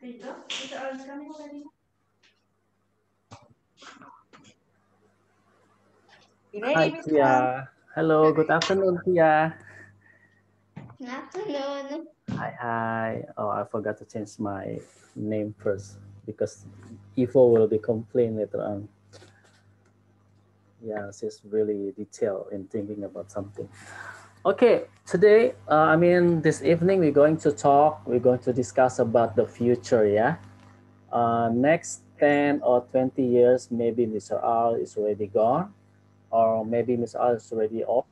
Hi, Tia. Hello, good afternoon, Tia. Good afternoon. Hi, hi. Oh, I forgot to change my name first because Ivo will be complaining later on. Yeah, she's really detailed in thinking about something. Okay, today, this evening, we're going to discuss about the future, yeah? Next 10 or 20 years, maybe Mr. R is already gone, or maybe Mr. R is already off.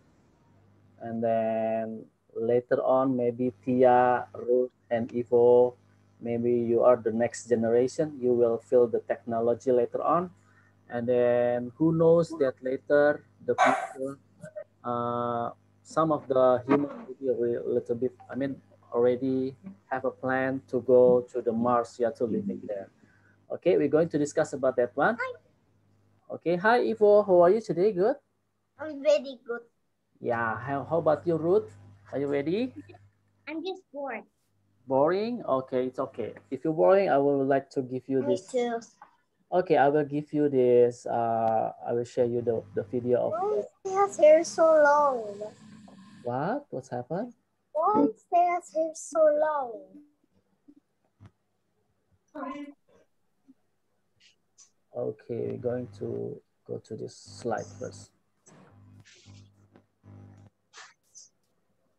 And then later on, maybe Tia, Ruth, and Ivo, maybe you are the next generation. You will feel the technology later on. And then who knows that later, the future, uh, some of the human maybe a little bit, already have a plan to go to the Mars, yeah, to living there. Okay, we're going to discuss about that one. Okay, hi Ivo, how are you today? Good? I'm very good. Yeah, how about you, Ruth? Are you ready? I'm just bored. Boring? Okay, it's okay. If you're boring, I would like to give you Me this. too. Okay, I will give you this. I will share you the video of Why the. is Sarah's hair so long? What? What's happened? Why is Sarah's hair so long? Okay, we're going to go to this slide first.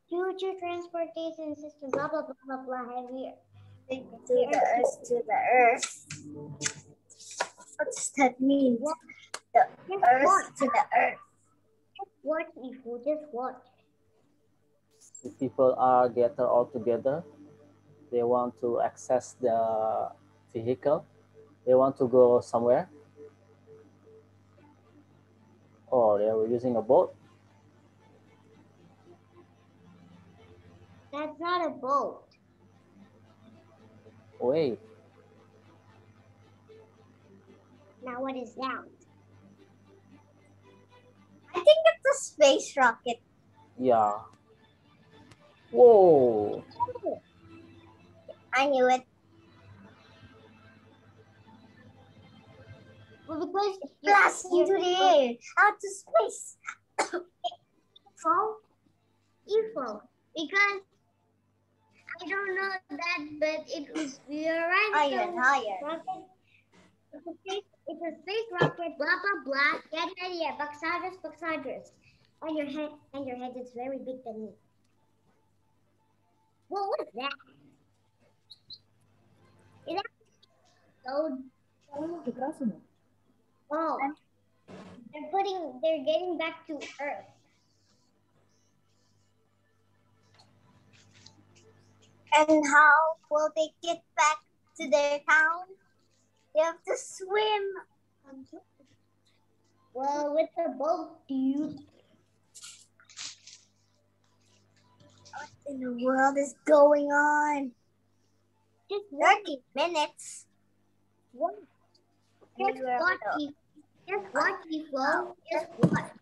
Future transportation system, blah, blah, blah, blah, blah, heavier. To the earth, to the earth. What does that mean? What? The just earth watch. To the earth. Just watch, Ifu, just watch. If people are gathered all together, they want to access the vehicle. They want to go somewhere, or they were using a boat. That's not a boat. Wait. Now what is that? I think it's a space rocket. Yeah. Whoa. I knew it. Well, because blast into the air, out to space. UFO. Because I don't know that, but it was higher. Rocket. It's a space rocket. Blah blah blah. Yada yada yada. Buxadrus. And your head is very big than me. What was that? Is that so? Oh, they're getting back to Earth. And how will they get back to their town? They have to swim. Well, with the boat, dude. What in the world is going on? Just 30 minutes. What? Just watch, Flo. Just watch.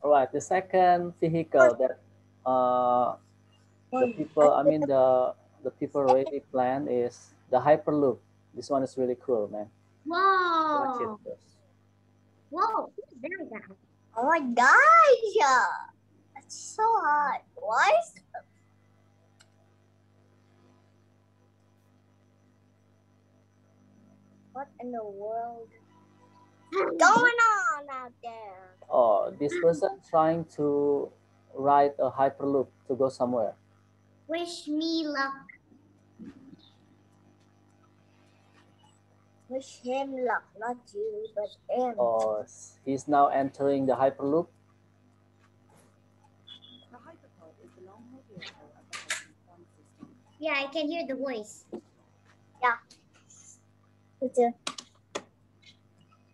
All right. The second vehicle that the people, the people already planned is the Hyperloop. This one is really cool, man. Watch it Whoa. first. Whoa. Who's that guy? Oh my gosh. That's so hot. Why is what in the world is going on out there? Oh, this person trying to ride a Hyperloop to go somewhere. Wish me luck. Wish him luck, not you, but him. Oh, he's now entering the Hyperloop. Yeah, I can hear the voice. Yeah. Me too.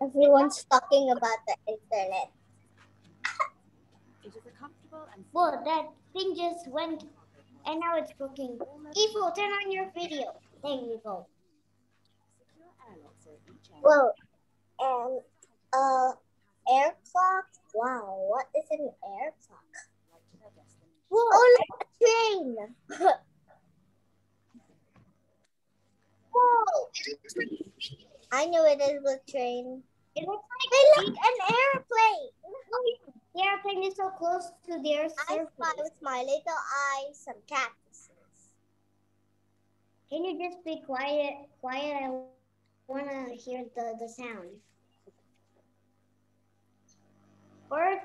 Everyone's talking about the internet. Well, that thing just went and now it's cooking. Evil, turn on your video. There you go. Well, and air clock. Wow, what is an air clock? Whoa. Oh, look, a train. Whoa, I knew it is a train. It looks like an airplane. Oh, yeah. The airplane is so close to their surface. I spy with my little eyes some cactuses. Can you just be quiet? Quiet. I want to hear the sound. Or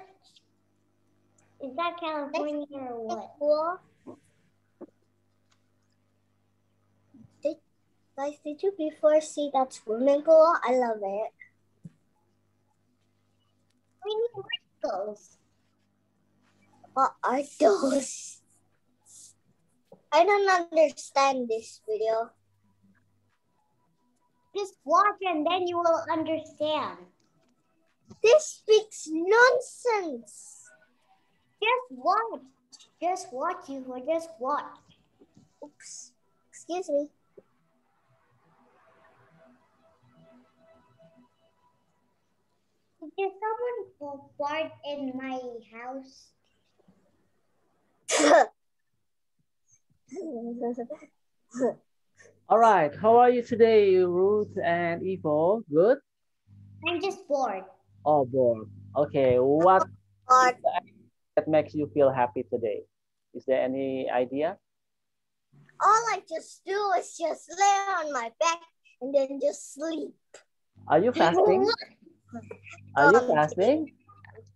is that California or what? Cool. Guys, did you before see that swimming pool? I love it. We need wrinkles. What are those? I don't understand this video. Just watch and then you will understand. This speaks nonsense. Just watch. Just watch, you will just watch. Oops. Excuse me. Did someone fart in my house? All right. How are you today, Ruth and Ivo? Good? I'm just bored. Oh, bored. Okay. What that makes you feel happy today? Is there any idea? All I just do is just lay on my back and then just sleep. Are you fasting? Are you fasting?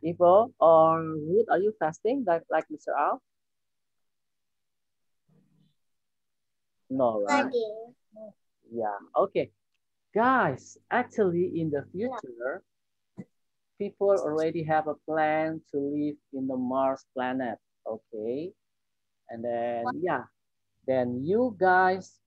Ivo or Ruth, are you fasting like Mr. Al? No, right? Yeah. Okay. Guys, actually in the future, people already have a plan to live in the Mars planet. Okay. And then, yeah, then you guys,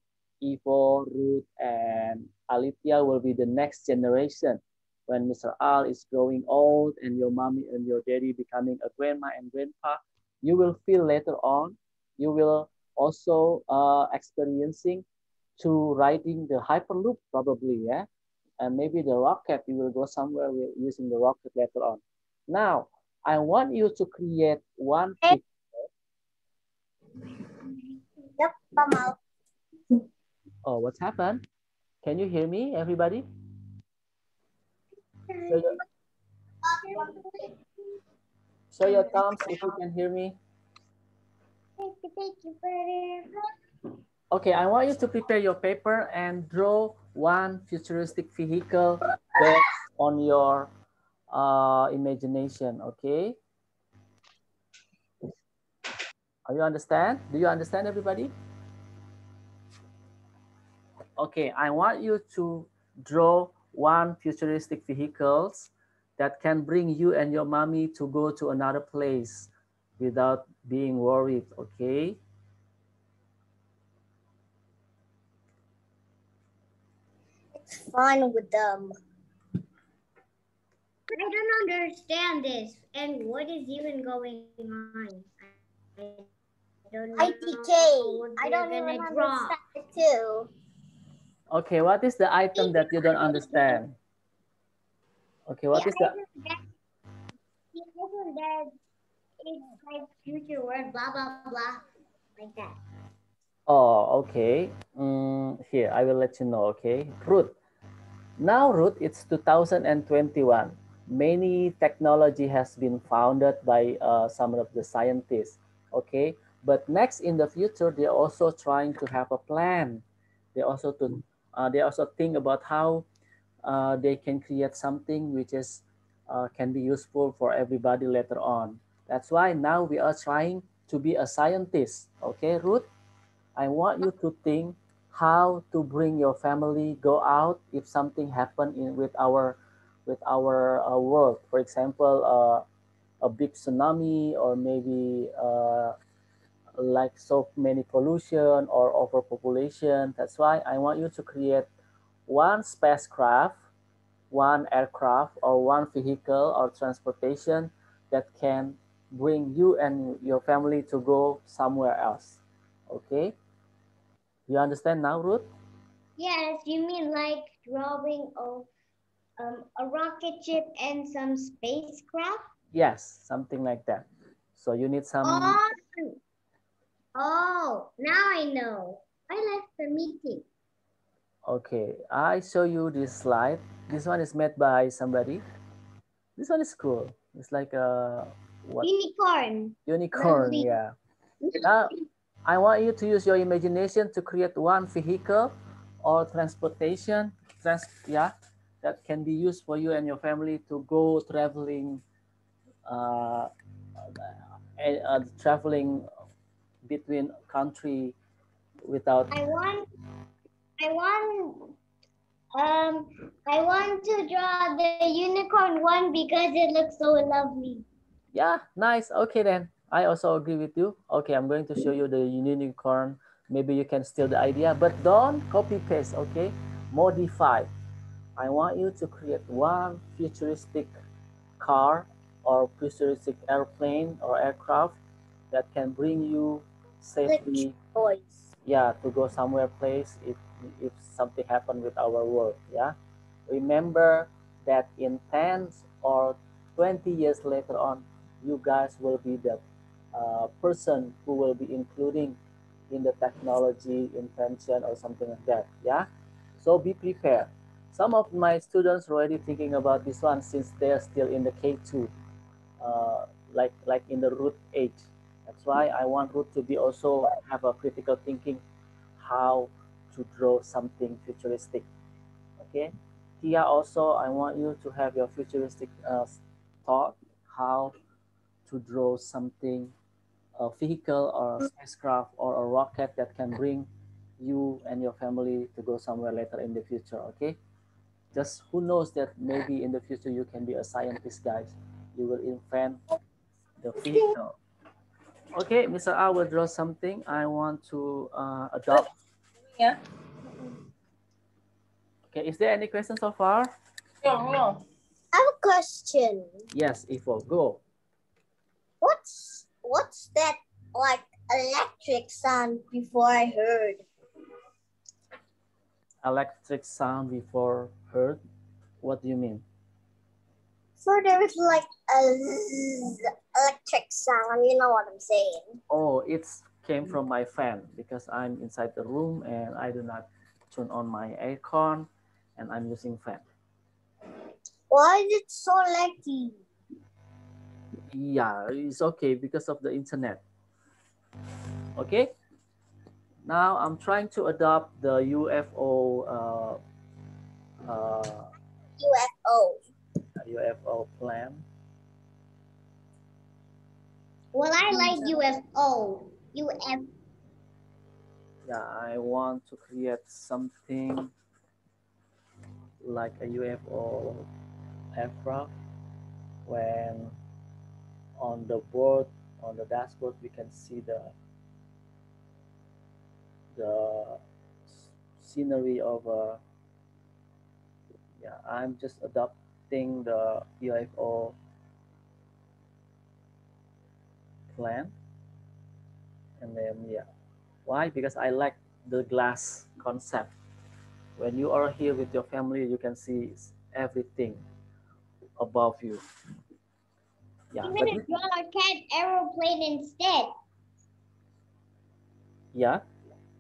Ivo, Ruth, and Alithia will be the next generation. When Mr. Al is growing old and your mommy and your daddy becoming a grandma and grandpa, you will feel later on, you will also experiencing to riding the Hyperloop probably, yeah? And maybe the rocket, you will go somewhere using the rocket later on. Now, I want you to create one picture. Yep, I'm out. Oh, what's happened? Can you hear me, everybody? Show your thumbs if you can hear me. Okay, I want you to prepare your paper and draw one futuristic vehicle based on your imagination, okay? Are you understand? Do you understand, everybody? Okay, I want you to draw one futuristic vehicles that can bring you and your mommy to go to another place without being worried, okay? It's fun with them. I don't understand this. And what is even going on? I don't know. ITK. I don't even understand it too. Okay, what is the item that you don't understand? Okay, what is the... The item that it's like future word, blah, blah, blah, like that. Oh, okay. Here, I will let you know, okay? Ruth. Now, Ruth, it's 2021. Many technology has been founded by some of the scientists, okay? But next in the future, they're also trying to have a plan. They also think about how they can create something which is can be useful for everybody later on. That's why now we are trying to be a scientist, okay, Ruth? I want you to think how to bring your family go out if something happen in with our world. For example, a big tsunami or maybe like so many pollution or overpopulation. That's why I want you to create one spacecraft, one aircraft, or one vehicle or transportation that can bring you and your family to go somewhere else. Okay? You understand now, Ruth? Yes, you mean like drawing of a rocket ship and some spacecraft? Yes, something like that. So you need some... Oh, oh, now I know. I left the meeting. Okay, I show you this slide. This one is made by somebody. This one is cool. It's like a what? Unicorn. Unicorn, Lovely. yeah. Now, I want you to use your imagination to create one vehicle or transportation, yeah, that can be used for you and your family to go traveling, uh, traveling between country without. I want I want I want to draw the unicorn one because it looks so lovely. Yeah, nice. Okay, then I also agree with you. Okay, I'm going to show you the unicorn. Maybe you can steal the idea, but don't copy paste. Okay, modify. I want you to create one futuristic car or futuristic airplane or aircraft that can bring you safely, Toys. yeah, to go somewhere place if something happened with our world. Yeah, remember that in 10 or 20 years later on, you guys will be the person who will be including in the technology invention or something like that. Yeah, so be prepared. Some of my students are already thinking about this one since they're still in the K2, like in the root age. That's why I want root to be also have a critical thinking how to draw something futuristic. Okay, Tia, also I want you to have your futuristic thought how to draw something, a vehicle or a spacecraft or a rocket that can bring you and your family to go somewhere later in the future. Okay, just who knows that maybe in the future you can be a scientist, guys. You will invent the vehicle. Okay, Mr. I will draw something. I want to adopt. Yeah. Okay, is there any question so far? No, no. I have a question. Yes, Ifo, go. What's that like electric sound before I heard? Electric sound before heard. What do you mean? So there is like a electric sound. You know what I'm saying? Oh, it's came from my fan because I'm inside the room and I do not turn on my aircon and I'm using fan. Why is it so laggy? Yeah, it's okay because of the internet. Okay, now I'm trying to adopt the UFO UFO. UFO plan. Well, I like UFO. UFO. Yeah, I want to create something like a UFO aircraft when on the board on the dashboard we can see the scenery of yeah, I'm just adopting the UFO plan. And then yeah, why? Because I like the glass concept. When you are here with your family you can see everything above you. Yeah, I'm but gonna draw a cat aeroplane instead. yeah,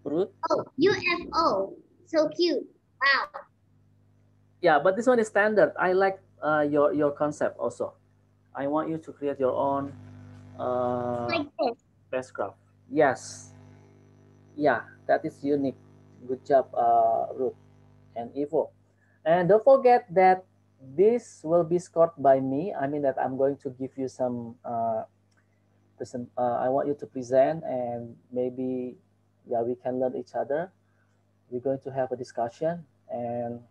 root. Oh, UFO. So cute. Wow. Yeah, but this one is standard. I like your concept also. I want you to create your own uh, Like this. spacecraft. Yes, yeah, that is unique. Good job, Ruth and Ivo. And don't forget that this will be scored by me. I mean that I'm going to give you some present. I want you to present, and maybe yeah, we can learn each other. We're going to have a discussion, and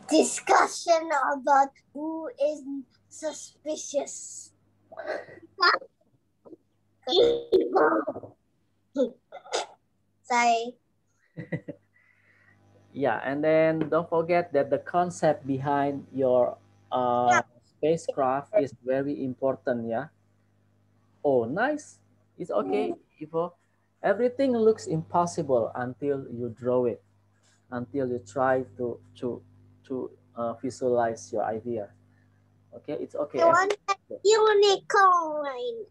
Discussion about who is suspicious. Sorry. yeah, and then don't forget that the concept behind your spacecraft is very important. Yeah. Oh, nice. It's okay, Ivo. Everything looks impossible until you draw it, until you try to visualize your idea. Okay, it's okay. I want a unicorn.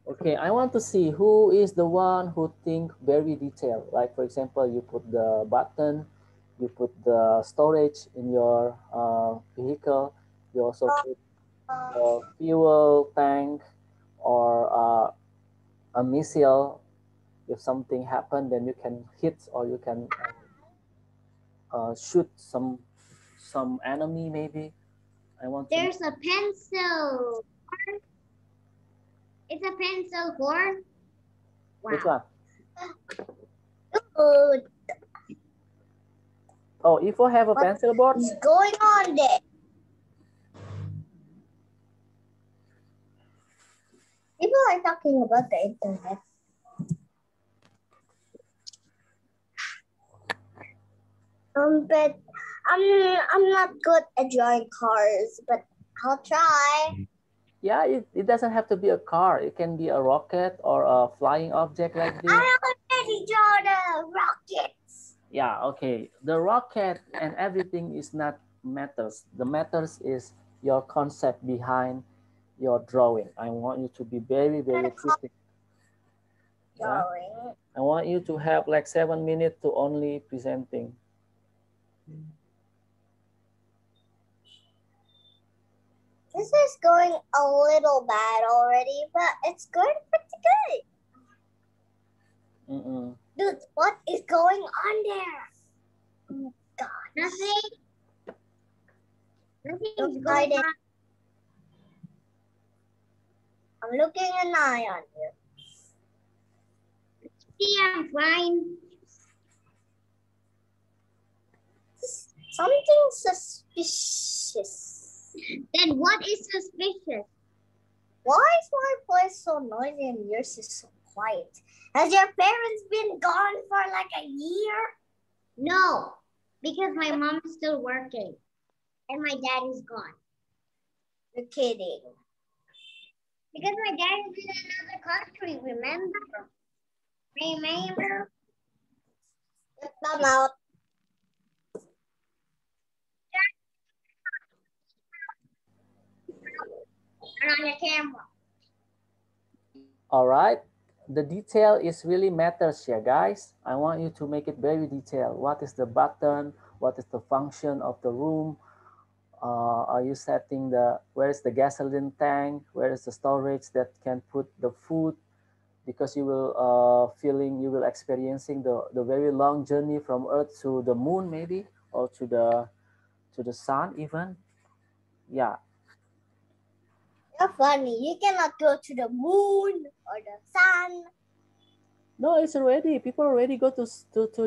Okay, I want to see who is the one who think very detailed. Like for example, you put the button, you put the storage in your vehicle. You also put the fuel tank or a missile. If something happened, then you can hit or you can shoot some enemy maybe. I want to know There's a pencil. It's a pencil horn. which Wow. one. Good. Oh, if I have a What pencil board. is going on there? People are talking about the internet. But I'm not good at drawing cars, but I'll try. Yeah, it doesn't have to be a car. It can be a rocket or a flying object like this. I already draw the rockets. Yeah, okay. The rocket and everything is not matters. The matters is your concept behind your drawing. I want you to be very, very artistic. Yeah. Drawing. I want you to have like 7 minutes to only presenting. This is going a little bad already, but it's going pretty good. Dude, what is going on there? Oh my God. Nothing. Nothing's going on. I'm looking an eye on you. See, I'm fine. Something suspicious. Then what is suspicious? Why is my place so noisy and yours is so quiet? Has your parents been gone for like a year? No, because my mom is still working and my dad is gone. You're kidding. Because my dad is in another country, remember? Remember? Come out. Turn on your camera. All right. The detail is really matters here, guys. I want you to make it very detailed. What is the button? What is the function of the room? Are you setting where is the gasoline tank? Where is the storage that can put the food? Because you will you will experiencing the very long journey from Earth to the moon maybe, or to the sun even. Yeah. You're funny. You cannot go to the moon or the sun. No, it's already, people already go to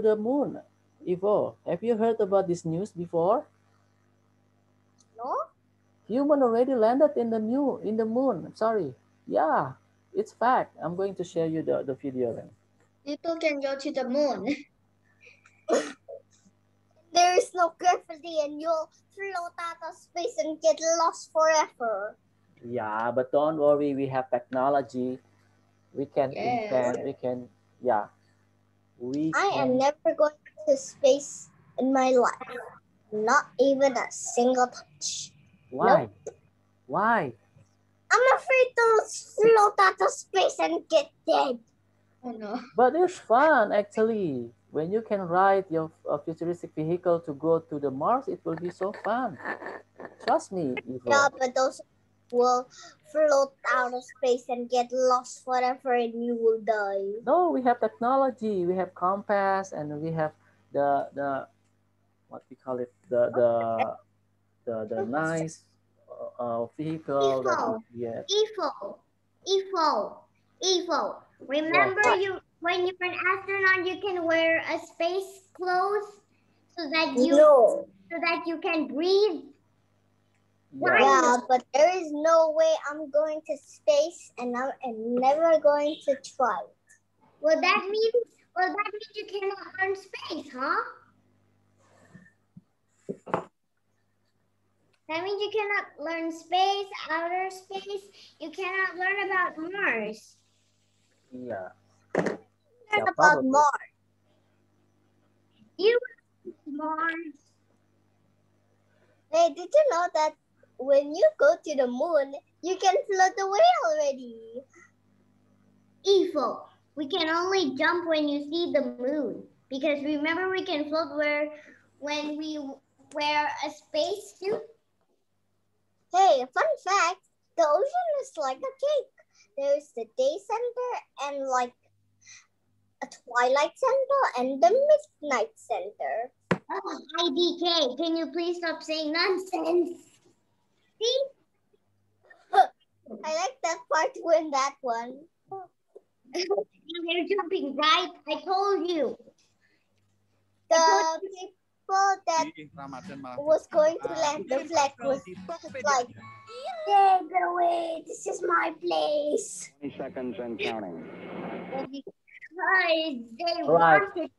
the moon. Ivo, have you heard about this news before? No? Human already landed in the moon. I'm sorry. Yeah, it's fact. I'm going to share you the video then. People can go to the moon. There is no gravity and you'll float out of space and get lost forever. Yeah, but don't worry, we have technology. We can invent, we can, yeah, we I am can. never going to space in my life. Not even a single touch. Why? Nope. Why? I'm afraid to float out of space and get dead. Oh no. But it's fun actually. When you can ride your futuristic vehicle to go to the Mars, it will be so fun. Trust me, Yeah, Ivo. but those will float out of space and get lost forever and you will die. No, we have technology. We have compass, and we have the what we call it, the nice vehicle that we Ifo, get. Ifo, Ifo, Ifo. Remember What? you when you're an astronaut, you can wear a space clothes so that you can breathe. Yeah. Yeah, but there is no way I'm going to space, and I'm never going to try. Well, that means you cannot learn space, huh? That means you cannot learn space, outer space. You cannot learn about Mars. Yeah. Learn Yeah, about probably. Mars. You Mars. Hey, did you know that when you go to the moon, you can float away already? Evil. We can only jump when you see the moon. Because remember we can float when we wear a spacesuit. Hey, fun fact, the ocean is like a cake. There's the day center and like a twilight center and the midnight center. Oh, IDK, can you please stop saying nonsense? See? I like that part when that one. They're jumping, right? I told you. The people that was going to land the flag was like, take it away, this is my place. 20 seconds and counting. Because they Right. wanted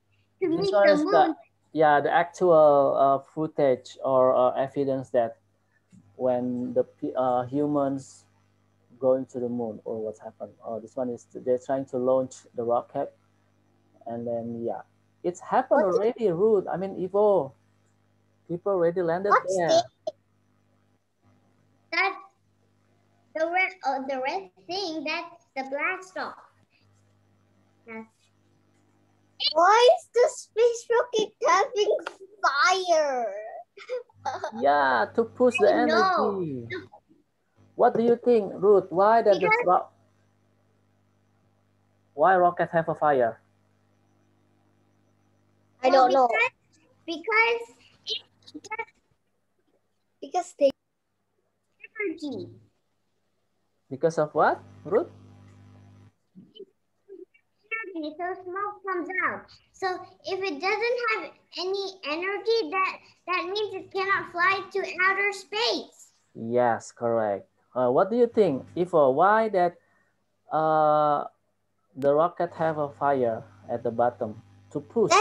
to meet This one the is moon. the actual footage or evidence that when the humans going to the moon or what's happened. Oh, this one is they're trying to launch the rocket, and then it's happened already. Ruth, I mean Evo, people already landed there. That's the red thing. That's the blast off. Why is the space rocket having fire? Yeah, to push the energy. What do you think, Ruth? Why that why rocket have a fire? I don't know. Because they energy. Because of what, Ruth? Energy, so smoke comes out. So if it doesn't have any energy, that means it cannot fly to outer space. Yes, correct. What do you think, Ivo? Why that the rocket have a fire at the bottom to push?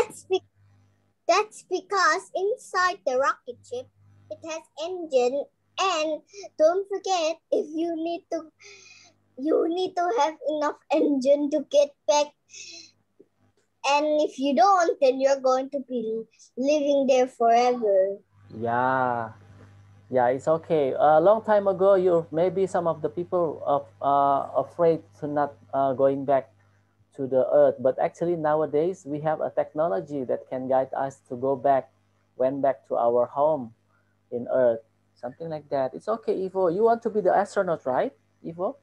That's because inside the rocket ship, it has engine, and don't forget, if you need to have enough engine to get back. And if you don't, then you're going to be living there forever. Yeah, it's okay. A long time ago, maybe some of the people afraid to not going back to the earth, but actually nowadays we have a technology that can guide us to went back to our home in earth, something like that. It's okay, Ivo. You want to be the astronaut, right, Ivo?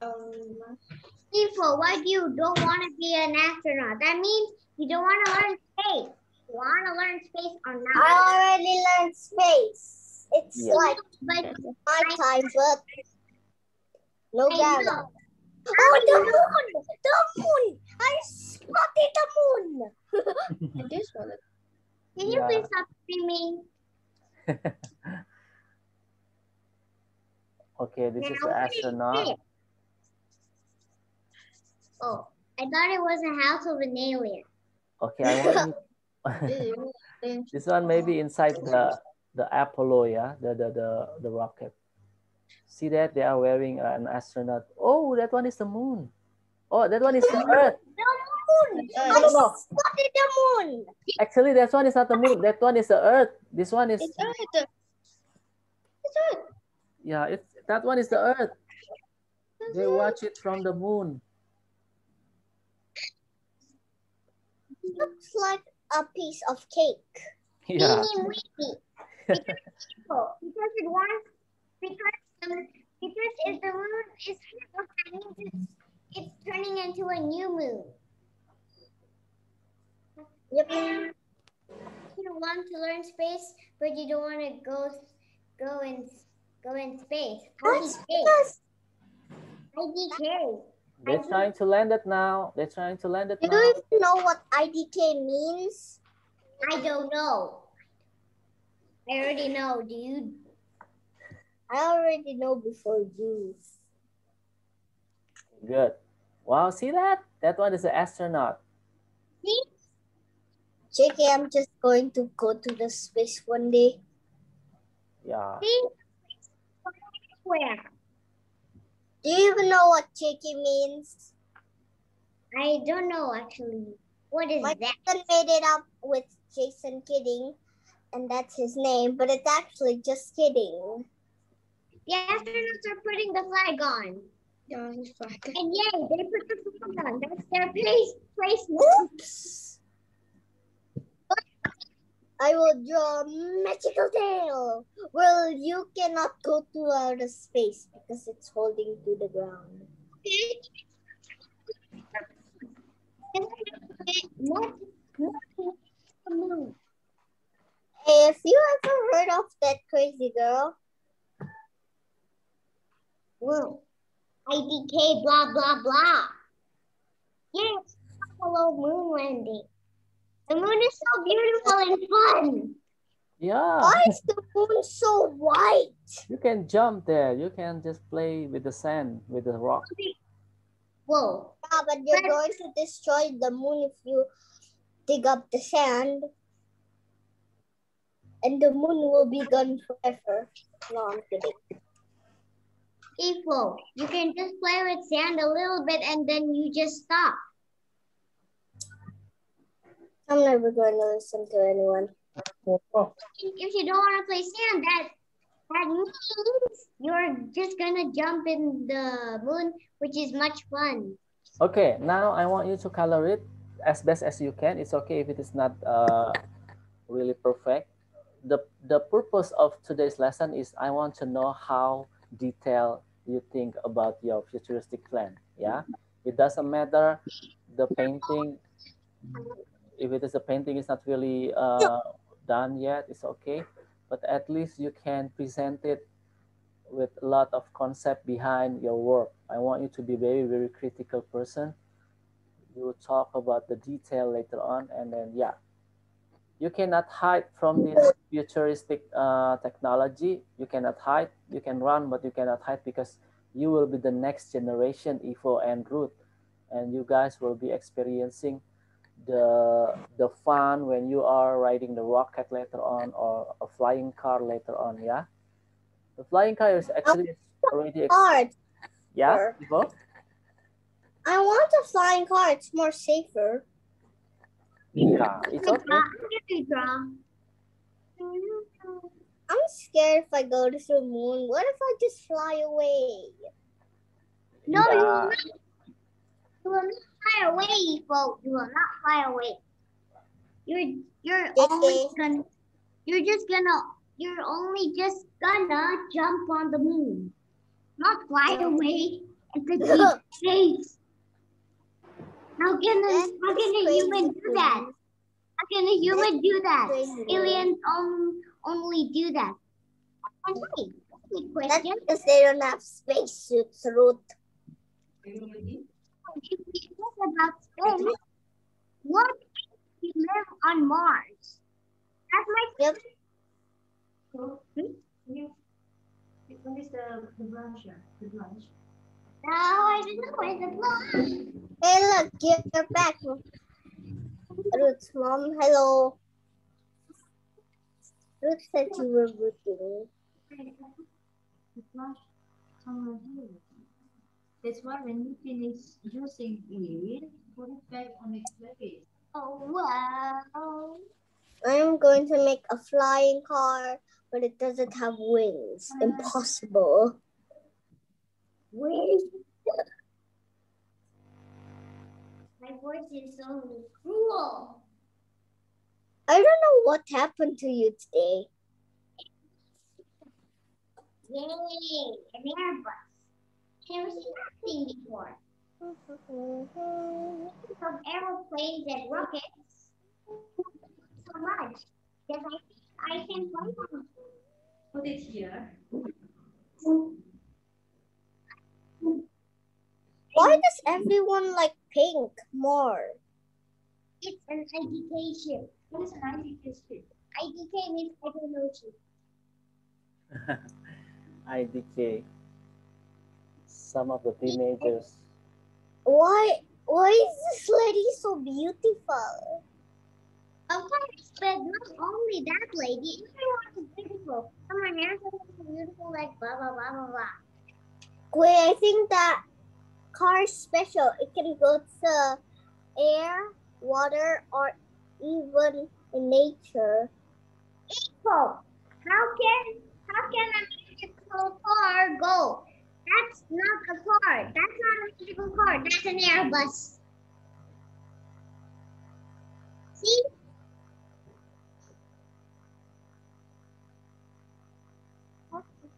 Ivo, why do you don't want to be an astronaut? That means you don't want to learn space. You want to learn space or not? I already learned space. It's like my time, but no doubt. Oh, the moon! The moon! I spotted the moon! And this one. Can you please stop screaming? Okay, this is the astronaut. Oh, I thought it was a house of an alien. Okay, I want this one maybe inside the Apollo, yeah, the rocket. See that they are wearing an astronaut. Oh, that one is the moon. Oh, that one is the Earth. The moon. No. Spotted the moon. Actually, that one is not the moon. That one is the Earth. This one is. It's Earth. It's Earth. Yeah, that one is the Earth. They watch it from the moon. It looks like a piece of cake. Yeah. Because it wants because if the moon is that means it's turning into a new moon. Yep. You want to learn space, but you don't want to go in space. IDK. They're trying to land it now. They're trying to land it now. Do you even know what IDK means? I don't know. I already know. Do you? I already know before you. Good. Wow, see that? That one is an astronaut. See? JK, I'm just going to go to the space one day. Yeah. See? Where? Do you even know what JK means? I don't know actually. What is that? My cousin made it up with Jason Kidding, and that's his name, but it's actually just kidding. The astronauts are putting the flag on. And yay, they put the phone on. That's their placement. Oops! I will draw a magical tail. Well, you cannot go to outer space because it's holding to the ground. If you ever heard of that crazy girl? Whoa. IDK blah blah blah. Yes, hello moon landing. The moon is so beautiful and fun. Yeah. Why is the moon so white? You can jump there. You can just play with the sand, with the rock. Whoa. Yeah, but you're going to destroy the moon if you dig up the sand. And the moon will be gone forever. No, I'm kidding. Equal. You can just play with sand a little bit and then you just stop. I'm never going to listen to anyone. If you don't want to play sand, that means you're just gonna jump in the moon, which is much fun. Okay, now I want you to color it as best as you can. It's okay if it is not really perfect. The purpose of today's lesson is I want to know how detailed you think about your futuristic plan. Yeah, it doesn't matter the painting. If it is a painting is not really done yet, it's okay. But at least you can present it with a lot of concept behind your work. I want you to be very critical person. You will talk about the detail later on, and then yeah, you cannot hide from this futuristic technology. You cannot hide. You can run, but you cannot hide because you will be the next generation, Ifo and Ruth, and you guys will be experiencing the fun when you are riding the rocket later on or a flying car later on. Yeah, the flying car is actually already Car. yeah, Ifo? I want a flying car. It's more safer. Yeah, it's okay. I'm scared if I go to the moon. What if I just fly away? No, you will Yeah. not. You will not fly away, folks. You will not fly away. You're only gonna. You're only just gonna jump on the moon, not fly away and proceed space. How can a human do that? How can a human do that? Aliens only do that. And wait, That's question. because they don't have spacesuits, Ruth. If we talk about space, what if we live on Mars? That's my Yep. What is the blush? No, I don't know. It's a blush. Hey, look, you're back. Ruth's mom, hello. Ruth said you were rooting. The flash somewhere here. That's why when you finish using it, put it back on its place. Oh, wow. I'm going to make a flying car, but it doesn't have wings. Impossible. Wings? My voice is so cruel. I don't know what happened to you today. Yay, an Airbus. Never seen that thing before. Some aeroplanes and rockets. So much. Yes, I can fly them. Put it here. Why does everyone like pink more? It's an IDK ship. What is an IDK ship? IDK means I don't know ship. IDK. Some of the teenagers. Why is this lady so beautiful? Of course, but not only that lady. Everyone is beautiful. Some are handsome, some are beautiful, like blah, blah, blah, blah, blah. Wait, I think that car is special. It can go to air, water, or even in nature. Equal. How can a magical car go That's not a car. That's not a physical car. That's an Airbus. See?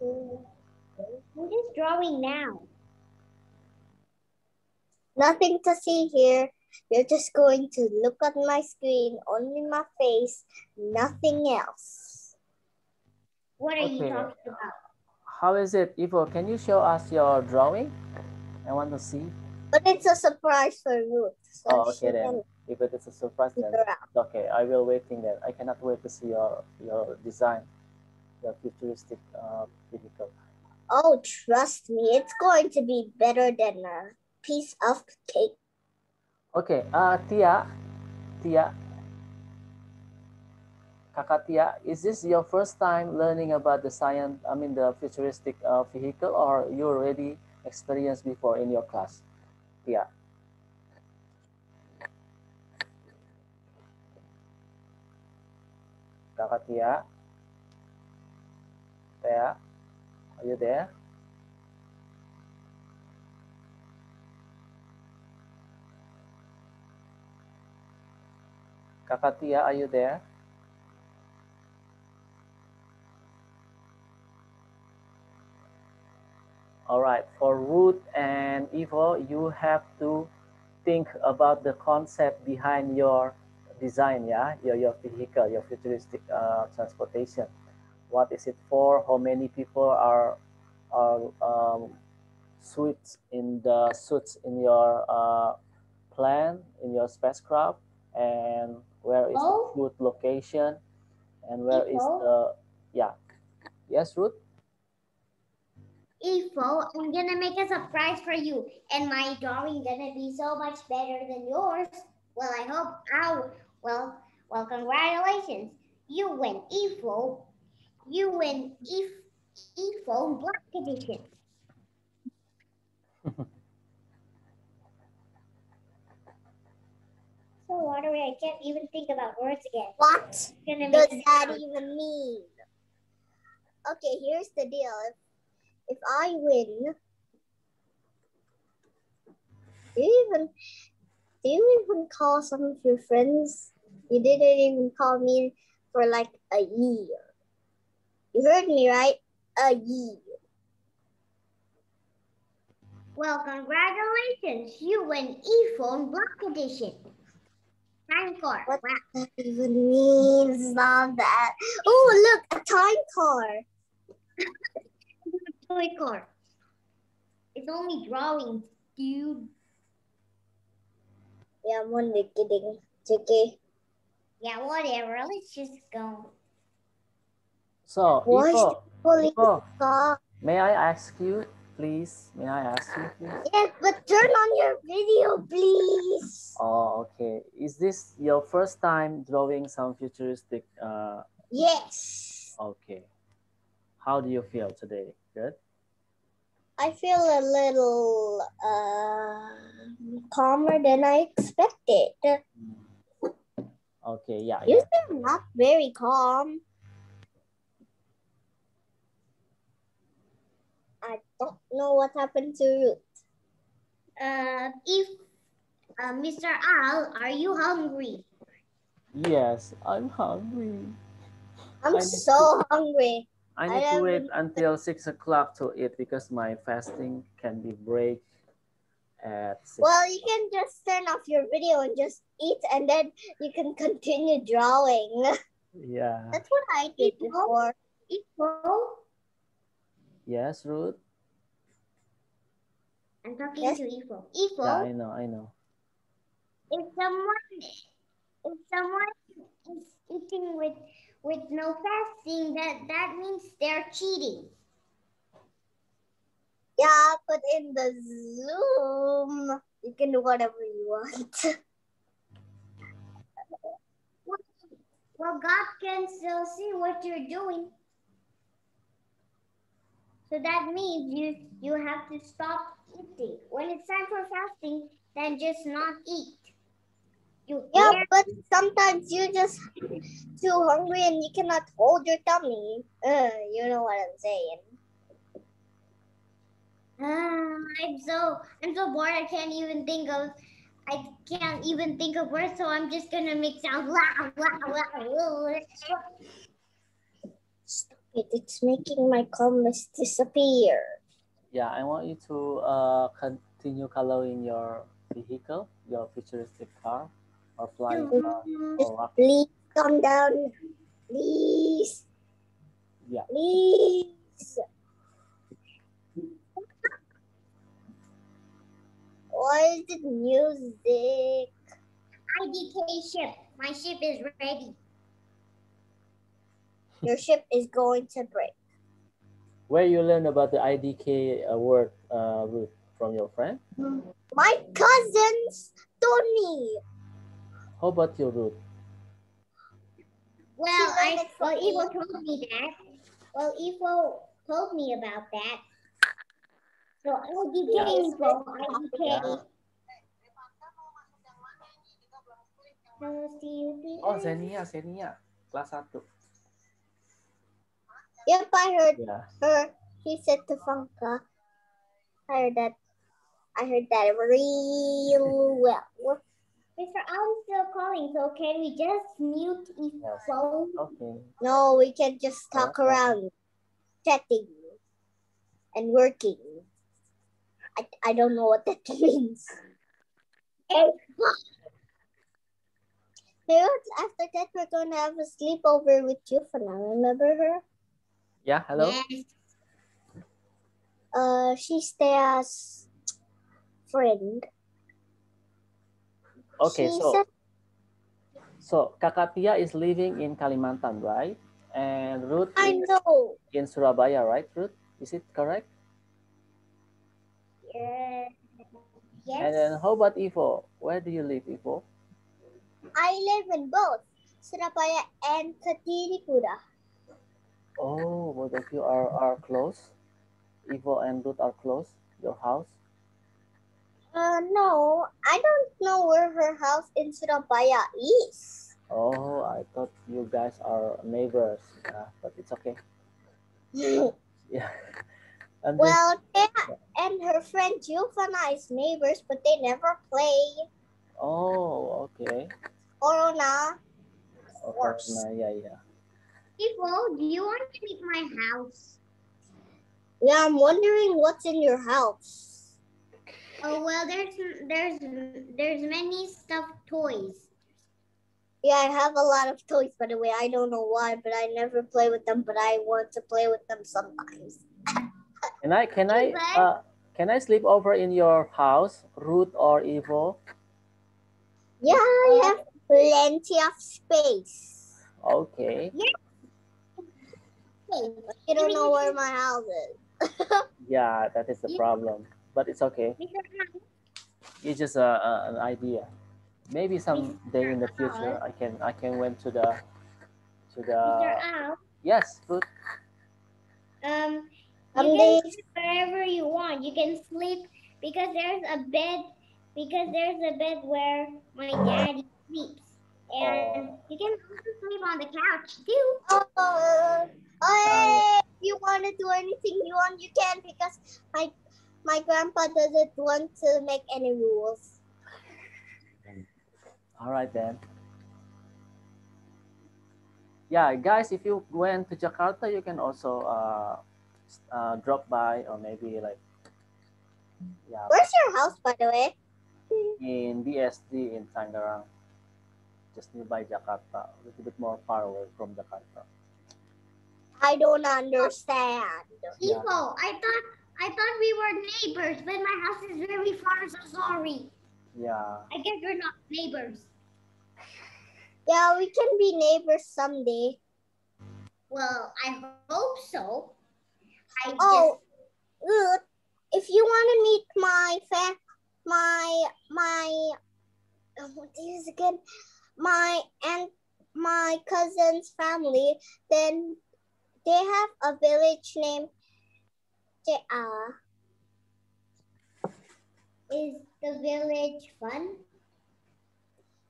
I'm just drawing now. Nothing to see here. You're just going to look at my screen, only my face, nothing else. What are you talking about? How is it, Ivo? Can you show us your drawing? I want to see. But it's a surprise for Ruth. So Oh, okay then. If it is a surprise, then okay. I will waiting then. I cannot wait to see your design, your futuristic vehicle. Oh, trust me, it's going to be better than a piece of cake. Okay, Tia, Kakak Tia, is this your first time learning about the science? I mean, the futuristic vehicle, or you already experienced before in your class, Tia? Kakak Tia, Tia, are you there? Kakak Tia, are you there? All right, for Ruth and Ivo, you have to think about the concept behind your design, yeah, your vehicle, your futuristic transportation. What is it for? How many people are suits in your plan in your spacecraft, and where is the food location, and where is the yeah. Yes, Ruth. Ifo, I'm gonna make a surprise for you, and my drawing gonna be so much better than yours. Well, I hope. Well, congratulations. You win, Ifo. You win, Ifo Black Edition. So watery, I can't even think about words again. What does that even mean? Okay, here's the deal. If I win, do you even call some of your friends? You didn't even call me for like a year. You heard me, right? A year. Well, congratulations. You win ePhone Black Edition. Time car. What that even means? Not that. Oh, look, a time car. Toy car. It's only drawings, dude. Yeah, I'm only kidding. It's okay. Yeah, whatever. Let's just go. So, Ivo, may I ask you, please? May I ask you, please? Yes, but turn on your video, please. Oh, okay. Is this your first time drawing some futuristic? Yes. Okay. How do you feel today? Good? I feel a little calmer than I expected. Okay, yeah. Usually I'm not very calm. I don't know what happened to Ruth. Mr. Al, are you hungry? Yes, I'm hungry. I'm so hungry. I need to wait until 6 o'clock to eat because my fasting can be break at 6. Well, you can just turn off your video and just eat, and then you can continue drawing. Yeah. That's what I did before. Yes, Ruth? I'm talking to Ifo. Ifo? Yeah, I know. If someone is eating with no fasting, that means they're cheating. Yeah, but in the Zoom, you can do whatever you want. Well, God can still see what you're doing. So that means you have to stop eating. When it's time for fasting, then just not eat. Yeah, but sometimes you're just too hungry and you cannot hold your tummy. You know what I'm saying. I'm so bored. I can't even think of words. So I'm just gonna make sounds. Stop it. It's making my comments disappear. Yeah, I want you to continue coloring your vehicle, your futuristic car, or flying car, Just or rocket. please calm down. Please. Yeah. Please. Why is it music? IDK ship. My ship is ready. Your ship is going to break. Where you learn about the IDK word, Ruth, from your friend? My cousins told me. How about you, Ruth? Well, Evo told me that. Well, Evo told me about that. So IDK, Evo, IDK. Yeah. Oh, Oh, Zenia, kelas 1. Yep, I heard Yeah. her. She said to Funka. I heard that real well. Mr. Allen's still calling, so can we just mute his Yes. phone? Okay. No, we can just talk around, chatting and working. I don't know what that means. After that, we're going to have a sleepover with Jufana. Remember her? Yeah, hello? Yes. She's Thea's friend. Okay, She so said, Kakak Tia is living in Kalimantan, right? And Ruth I is know. in Surabaya, right, Ruth? Is it correct? Yes. And then how about Ivo? Where do you live, Ivo? I live in both Surabaya and Katiripura. Oh, both of you are close. Ivo and Ruth are close. Your house? No, I don't know where her house in Surabaya is. Oh, I thought you guys are neighbors. But it's okay. Yeah. And Well, Thea and her friend Giovanna is neighbors, but they never play. Oh, okay. Corona. Oh, Corona, yeah. Evo, do you want to meet my house? Yeah, I'm wondering what's in your house. Oh well, there's many stuffed toys. Yeah, I have a lot of toys, by the way. I don't know why, but I never play with them, but I want to play with them sometimes. Can I sleep over in your house, Ruth or Ivo? Yeah, I have plenty of space. Okay. Yeah. But you don't know where my house is. Yeah, that is the problem. But it's okay. It's just an idea. Maybe someday in the future, I can went to the Mr. Al, yes, Ruth. you can sleep wherever you want. You can sleep because there's a bed where my daddy sleeps. And you can also sleep on the couch too. If you want to do anything you want, you can, because my grandpa doesn't want to make any rules. All right then. Yeah, guys, if you went to Jakarta, you can also drop by, or maybe like Where's your house, by the way? in BSD in Tangerang, just nearby Jakarta, a little bit more far away from Jakarta. I don't understand. Yeah. Evo, I thought we were neighbors, but my house is very far, so sorry. Yeah. I guess we're not neighbors. Yeah, we can be neighbors someday. Well, I hope so. Ruth, if you want to meet my cousin's family, then they have a village named Is the village fun?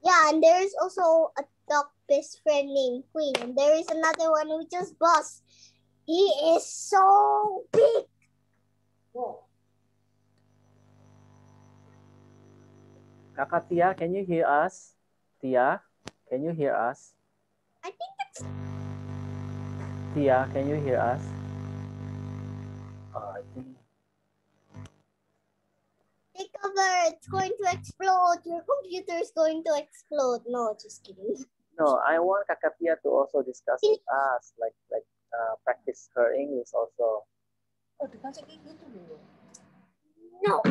Yeah, and there is also a dog best friend named Queen, and there is another one which is Boss. He is so big. Whoa. Kakak Tia, can you hear us? Tia, can you hear us? I think it's Tia, can you hear us? I think. take cover. It's going to explode. Your computer is going to explode. No, just kidding. No, I want Kakak Tia to also discuss with us, like practice her English also. Oh, dikasih kayak gitu loh. No.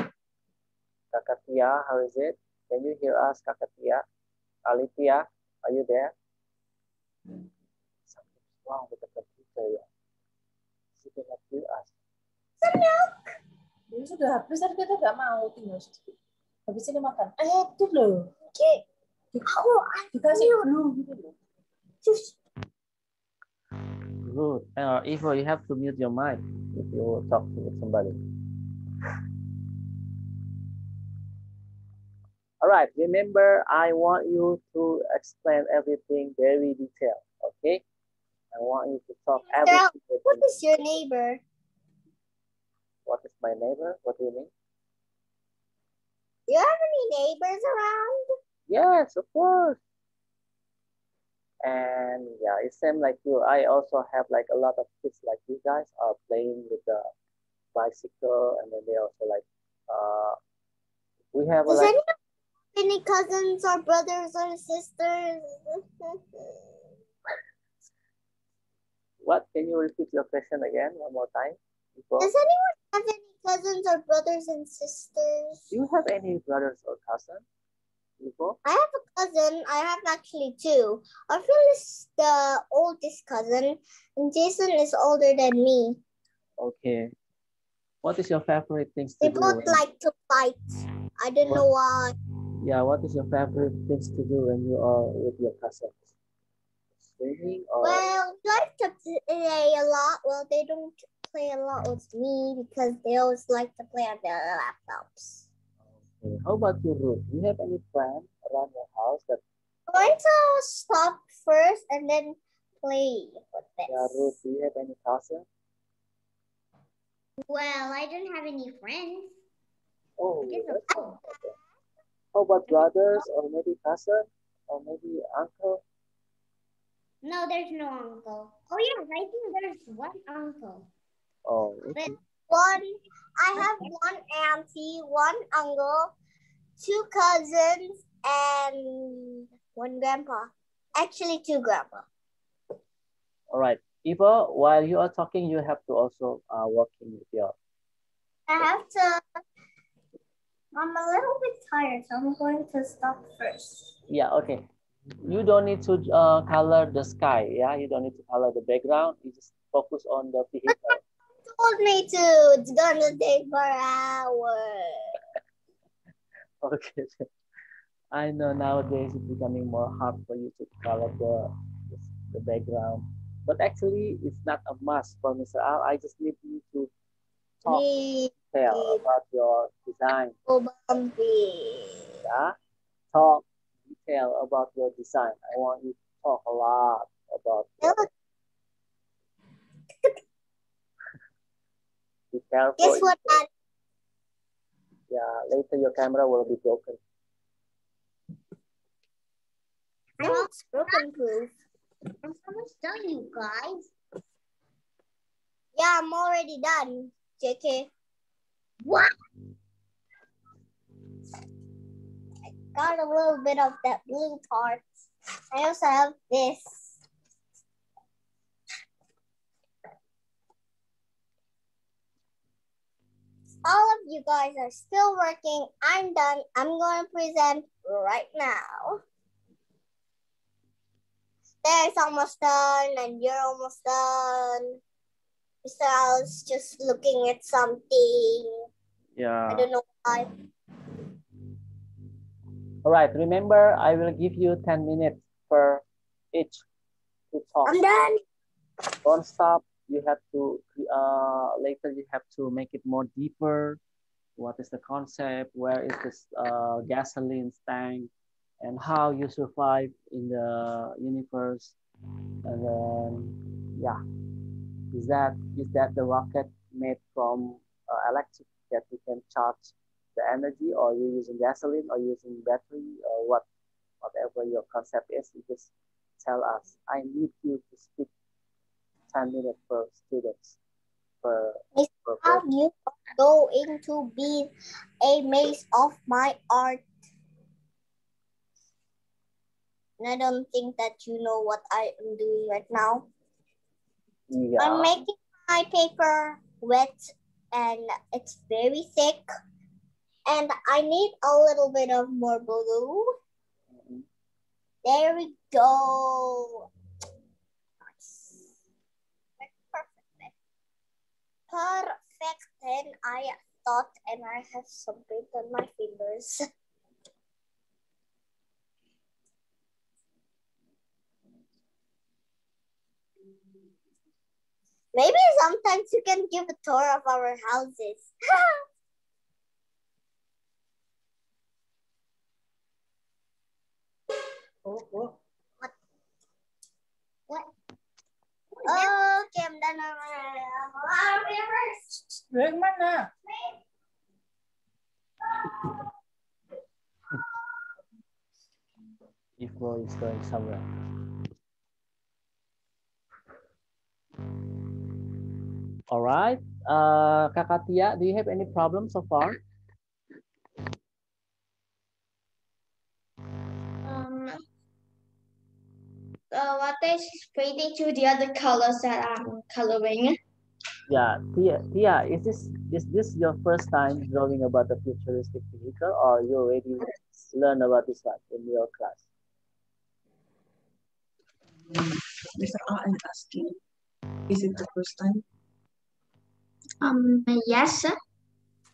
Kakak Tia, how is it? Can you hear us, Kakak Tia? Alitia, are you there? Something's wrong with the computer, yeah. She cannot hear us. Ya sudah habis tadi kita nggak mau tinggal sedikit. Habis ini makan. Itu loh. Okay. Dikasih dulu gitu loh. Good. Ivo, you have to mute your mic if you talk to somebody. All right, remember, I want you to explain everything very detailed, okay? I want you to talk everything. What is your neighbor? What is my neighbor? What do you mean? Do you have any neighbors around? Yes, of course. And yeah, it seems like you. I also have like a lot of kids like you guys are playing with the bicycle, and then they also like we have Does like. anyone have any cousins or brothers or sisters? What? Can you repeat your question again one more time? Before? Does anyone have any cousins or brothers and sisters? Do you have any brothers or cousins? Before? I have a cousin. I have actually two. Phil is the oldest cousin, and Jason is older than me. Okay. What is your favorite things to do? They both like to fight. I don't know why. Yeah, what is your favorite things to do when you are with your cousins? Swimming or? Well, we like to play a lot. Well, they don't play a lot with me because they always like to play on their laptops. Okay. How about you, Ruth? Do you have any plan around your house that? I'm going to stop first and then play with this. Yeah, Ruth, do you have any cousins? Well, I don't have any friends. Oh, okay. How about brothers or maybe cousin or maybe uncle? No, there's no uncle. Oh yes, I think there's one uncle. Oh, okay. I have one auntie, one uncle, two cousins, and one grandpa. Actually, two grandpa. All right. Eva, while you are talking, you have to also working with your. I have to. I'm a little bit tired, so I'm going to stop first. Yeah, okay. You don't need to color the sky, yeah? You don't need to color the background. You just focus on the vehicle. You told me to. It's gonna take for hours. Okay. I know nowadays it's becoming more hard for you to color the background. But actually, it's not a must for Mr. Al. I just need you to talk detail about your design. Oh, bumpy. Yeah? Talk detail about your design. I want you to talk a lot about be careful. Guess what? Yeah, later your camera will be broken. No, it's broken proof. I'm almost done, you guys. Yeah, I'm already done, JK. What? I got a little bit of that blue part. I also have this. All of you guys are still working. I'm done. I'm going to present right now. There's almost done, and you're almost done. Mr. Al's just looking at something. Yeah. I don't know why. All right, remember, I will give you 10 minutes per each to talk. I'm done. Don't stop. You have to, later you have to make it more deeper. What is the concept? Where is this gasoline tank? And how you survive in the universe? And then, yeah. Is that the rocket made from electric that you can charge the energy, or you're using gasoline, or using battery, or whatever your concept is, you just tell us. I need you to speak 10 minutes per students per How person. you are going to be a maze of my art? And I don't think that you know what I am doing right now. Yeah. I'm making my paper wet and it's very thick. And I need a little bit of more blue. Mm-hmm. There we go. Nice. Perfect. Perfect. Then I thought, and I have some paint on my fingers. Maybe sometimes you can give a tour of our houses. Oh, oh. What? Okay, I'm done. Where mana? Ifo is going somewhere. All right. Kakak Tia, do you have any problems so far? What is fading to the other colors that I'm coloring? Yeah, Tia, is this your first time drawing about the futuristic vehicle, or you already learned about this one in your class? Mr. A is asking, is it the first time? Yes.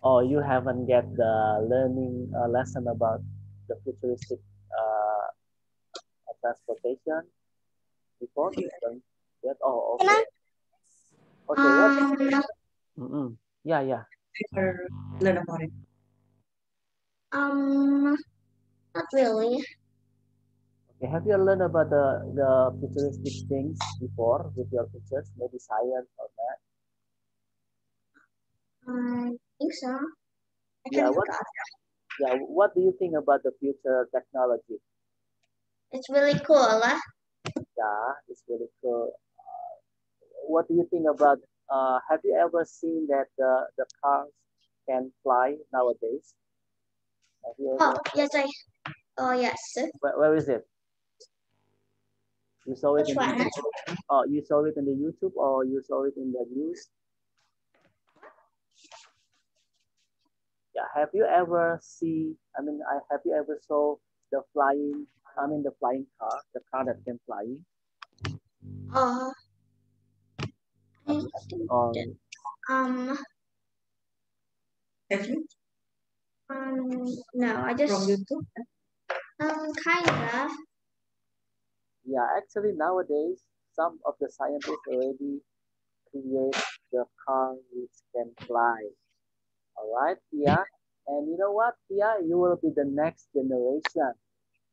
Or you haven't get the learning lesson about the futuristic transportation before? Yet? Oh, okay. Okay, what? Yeah, yeah. Never learn about it. Not really. Okay, have you learned about the futuristic things before with your teachers, maybe science or math? I think so. I Yeah, can what? forgot. Yeah, what do you think about the future technology? It's really cool. Yeah, it's really cool. What do you think about? Have you ever seen that the cars can fly nowadays? Have you Oh, ever? yes, oh, yes. Where is it? You saw it Which in one? the you saw it in the YouTube, or you saw it in the news? Yeah. Have you ever see? I mean, have you ever saw the flying? I mean, the flying car, the car that can fly. Oh, I think On Have you? no, I just From YouTube? kinda. yeah, actually nowadays some of the scientists already create the car which can fly. All right, Tia. And you know what, Tia? You will be the next generation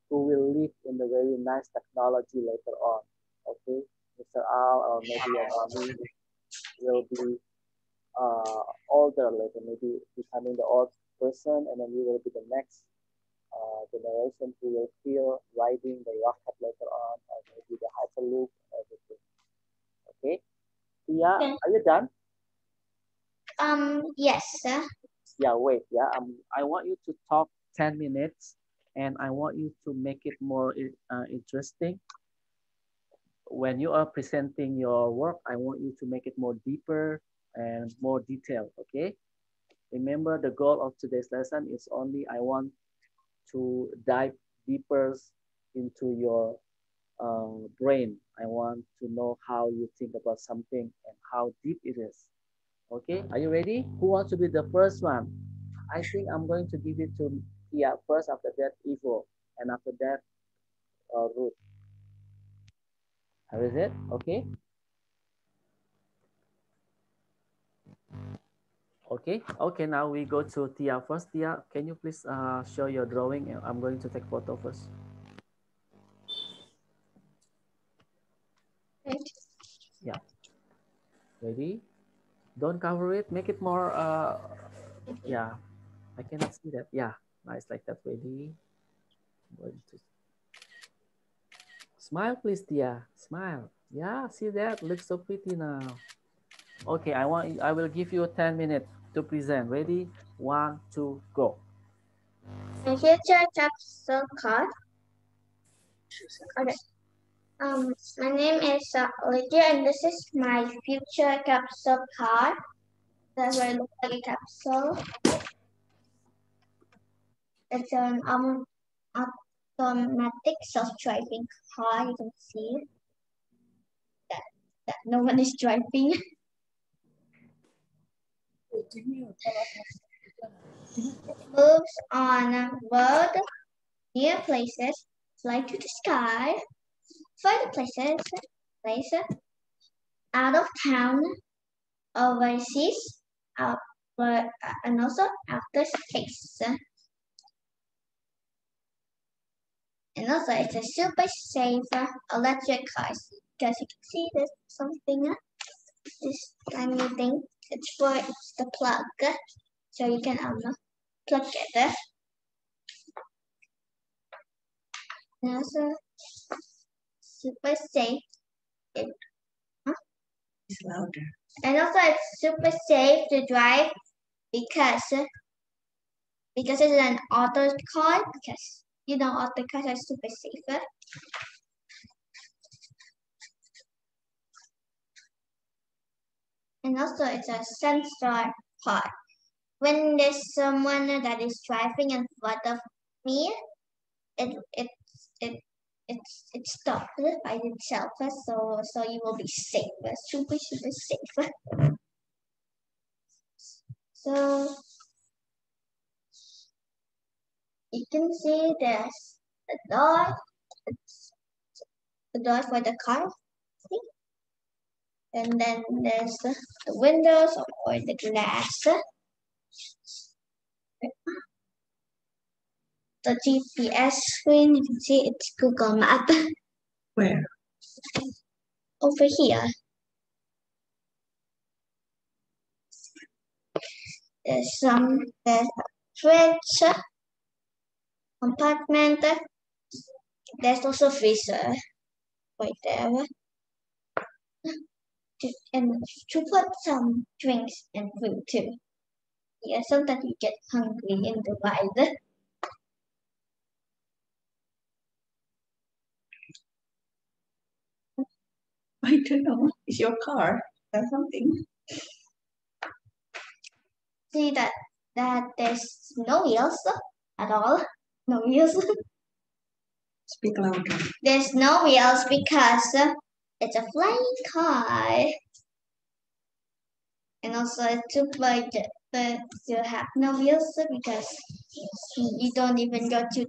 who will live in the very nice technology later on. Okay, Mr. Al or maybe your mommy will be older later, maybe becoming the old person, and then you will be the next generation who will feel riding the rocket later on, or maybe the hyperloop and everything. Okay, Tia, Okay. are you done? Yes. Yeah, wait. Yeah, I want you to talk 10 minutes, and I want you to make it more interesting. When you are presenting your work, I want you to make it more deeper and more detailed. Okay. Remember, the goal of today's lesson is only I want to dive deeper into your brain. I want to know how you think about something and how deep it is. Okay, are you ready? Who wants to be the first one? I think I'm going to give it to Tia first, after that Ivo, and after that Ruth. How is it? Okay. Okay. Okay. Now we go to Tia first. Tia, can you please show your drawing? I'm going to take photo first. Yeah. Ready? Don't cover it. Make it more. Yeah. I cannot see that. Yeah, nice like that. Ready? Going to smile, please, Tia. Smile. Yeah, see that? Looks so pretty now. Okay, I will give you 10 minutes to present. Ready? One, two, go. My future capsule card. Okay. My name is Lydia, and this is my future capsule card. That's why it looks like a capsule. It's an automatic self-driving car. You can see that no one is driving. Moves on road, near places, fly to the sky, further places, out of town, overseas, out, and also outer space. And also, it's a super safe electric car. Because you can see there's something, this tiny thing. It's for the plug, so you can plug it. And also, super safe. It's louder. And also, it's super safe to drive because it's an auto car. Because you know, auto cars are super safe. And also, it's a sensor car. When there's someone that is driving in front of me, it it it it stops by itself, so you will be safe, super safe. So you can see there's a door, the door for the car, see? And then there's the windows or the glass. The GPS screen, you can see it's Google Map. Where? Over here. There's a fridge compartment. There's also freezer right there. And to put some drinks and food too. Yeah, sometimes you get hungry in the ride. I don't know. It's your car or something. See that there's no wheels at all. No wheels. Speak louder. There's no wheels because it's a flying car. And also it's too big to have no wheels because you don't even go to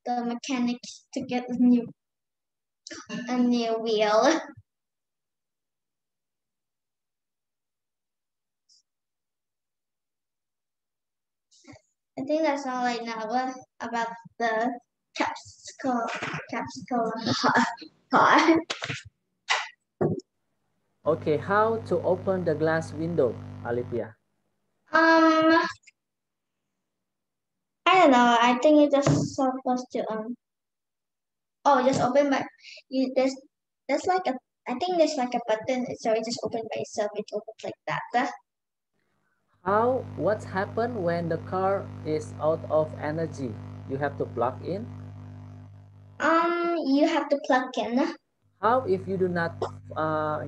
the mechanics to get a new wheel. I think that's all I know about the capsule car. Okay, how to open the glass window, Alithia? I don't know. I think you're just supposed to oh, just open by you. There's like a. I think there's like a button, so it just open by itself. It opens like that. What's happened when the car is out of energy? You have to plug in. You have to plug in. How if you do not